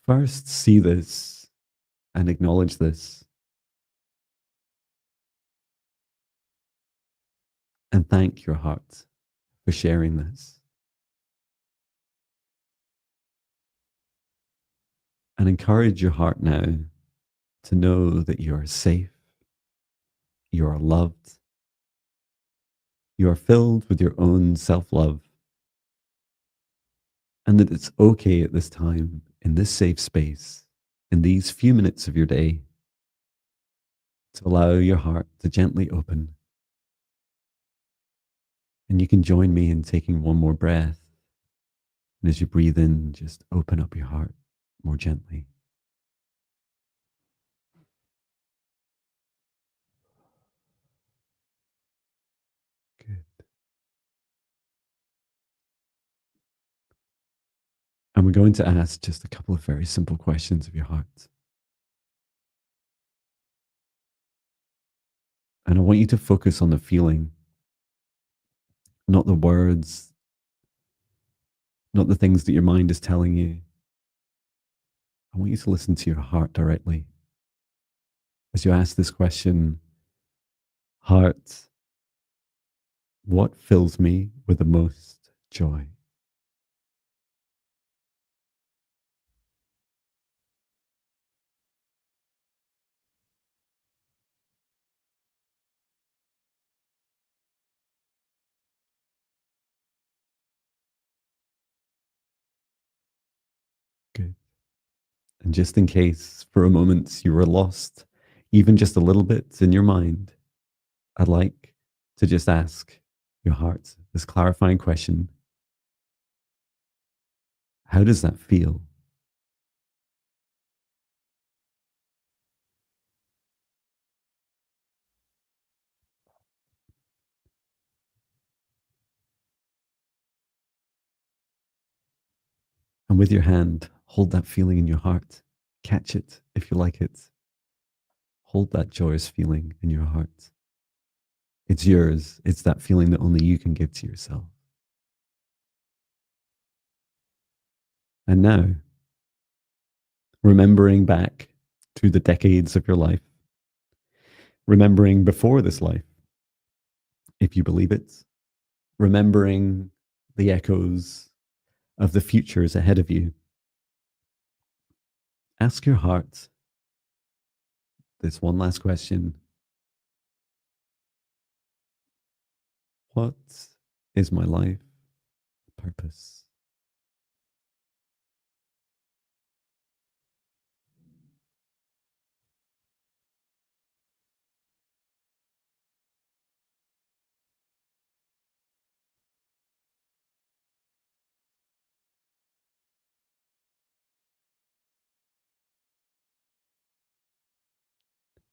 first see this and acknowledge this. And thank your heart for sharing this. And encourage your heart now to know that you are safe, you are loved, you are filled with your own self-love, and that it's okay at this time, in this safe space, in these few minutes of your day, to allow your heart to gently open. And you can join me in taking one more breath. And as you breathe in, just open up your heart more gently. Good. And we're going to ask just a couple of very simple questions of your heart. And I want you to focus on the feeling, not the words, not the things that your mind is telling you. I want you to listen to your heart directly. As you ask this question, heart, what fills me with the most joy? Good. And just in case for a moment you were lost, even just a little bit in your mind, I'd like to just ask your heart this clarifying question. How does that feel? And with your hand, hold that feeling in your heart. Catch it if you like it. Hold that joyous feeling in your heart. It's yours. It's that feeling that only you can give to yourself. And now, remembering back to the decades of your life, remembering before this life, if you believe it, remembering the echoes of the futures ahead of you. Ask your heart this one last question. What is my life purpose?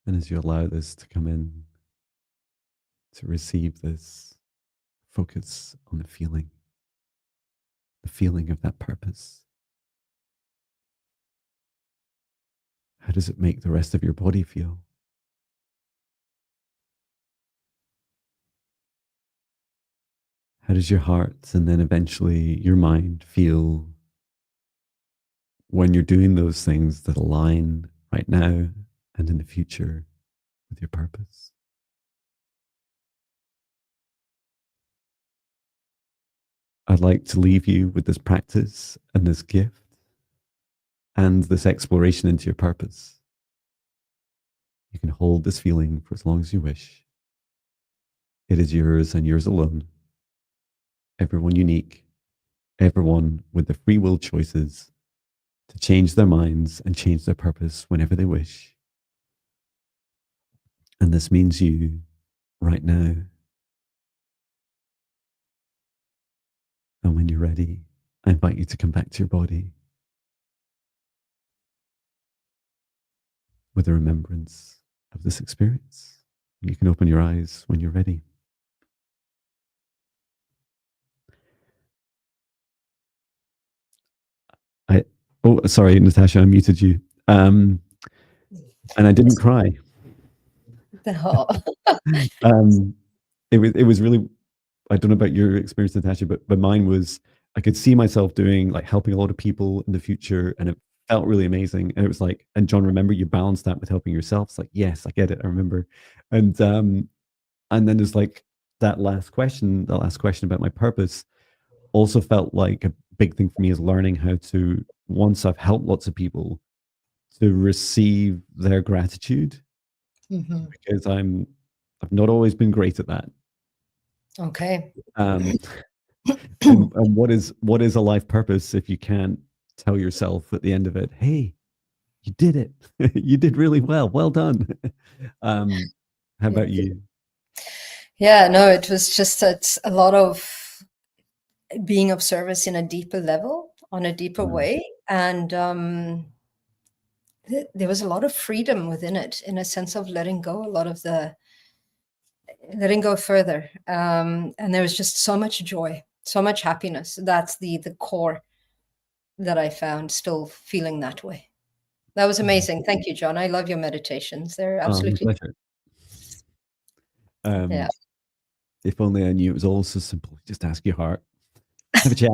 And as you allow this to come in, to receive this, focus on the feeling of that purpose. How does it make the rest of your body feel? How does your heart and then eventually your mind feel when you're doing those things that align right now and in the future with your purpose? I'd like to leave you with this practice and this gift and this exploration into your purpose. You can hold this feeling for as long as you wish. It is yours and yours alone. Everyone unique, everyone with the free will choices to change their minds and change their purpose whenever they wish. And this means you right now. And when you're ready, I invite you to come back to your body with a remembrance of this experience. You can open your eyes when you're ready. Sorry, Natasha, I muted you. And I didn't cry. It was really, I don't know about your experience, Natasha, but mine was, I could see myself doing, like, helping a lot of people in the future, and it felt really amazing. And it was like, and John, remember, you balanced that with helping yourself. It's like, yes, I get it, I remember. And then there's like that last question about my purpose also felt like a big thing for me, is learning how to, once I've helped lots of people, to receive their gratitude, because I've not always been great at that. Okay. And what is a life purpose if you can't tell yourself at the end of it, hey, you did it. You did really well done. How about you? Yeah, no, it was just a lot of being of service in a deeper level, on a deeper way. And there was a lot of freedom within it, in a sense of letting go further. And there was just so much joy, so much happiness. That's the core that I found, still feeling that way. That was amazing. Thank you, John. I love your meditations. They're absolutely. Yeah. If only I knew it was all so simple. Just ask your heart. Have a chat.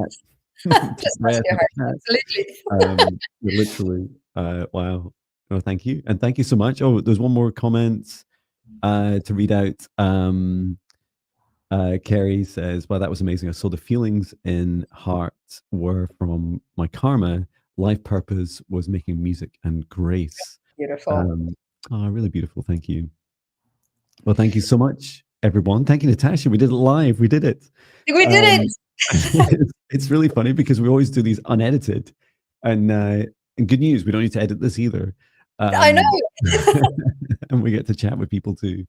Just ask your heart. Absolutely. Literally. Wow. Oh, thank you. And thank you so much. Oh, there's one more comment to read out. Carrie says, "Wow, that was amazing. I saw the feelings in heart were from my karma. Life purpose was making music and grace." Beautiful. Oh, really beautiful. Thank you. Well, thank you so much, everyone. Thank you, Natasha. We did it live. We did it. We did it. It's really funny because we always do these unedited, and good news, we don't need to edit this either. I know. And we get to chat with people too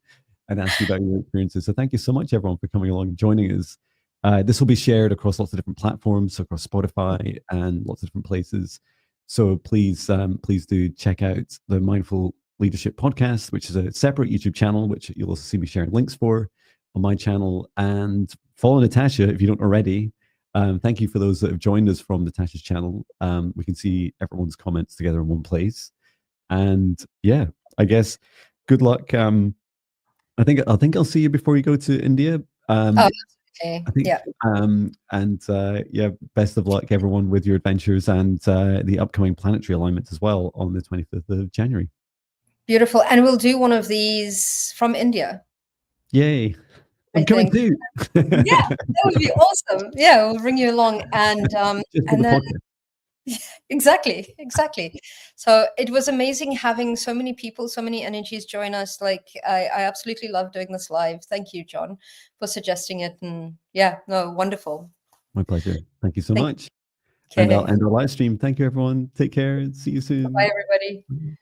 and ask you about your experiences. So thank you so much, everyone, for coming along and joining us. This will be shared across lots of different platforms, across Spotify and lots of different places. So please do check out the Mindful Leadership Podcast, which is a separate YouTube channel, which you'll also see me sharing links for on my channel. And follow Natasha if you don't already. Thank you for those that have joined us from Natasha's channel. We can see everyone's comments together in one place. And yeah, I guess good luck. I think I'll see you before you go to India. Okay. I think, Yeah. and yeah, best of luck, everyone, with your adventures and the upcoming planetary alignment as well on the 25th of January. Beautiful. And we'll do one of these from India. Yay. I I'm coming think. too. Yeah, that would be awesome. Yeah, we'll bring you along. And Just for and the then podcast. exactly. So it was amazing having so many people, so many energies join us. Like I absolutely love doing this live. Thank you, John, for suggesting it. And yeah, no, wonderful. My pleasure. Thank you so Thank much. you. And I'll Okay. end our live stream. Thank you, everyone. Take care. See you soon. Bye, everybody.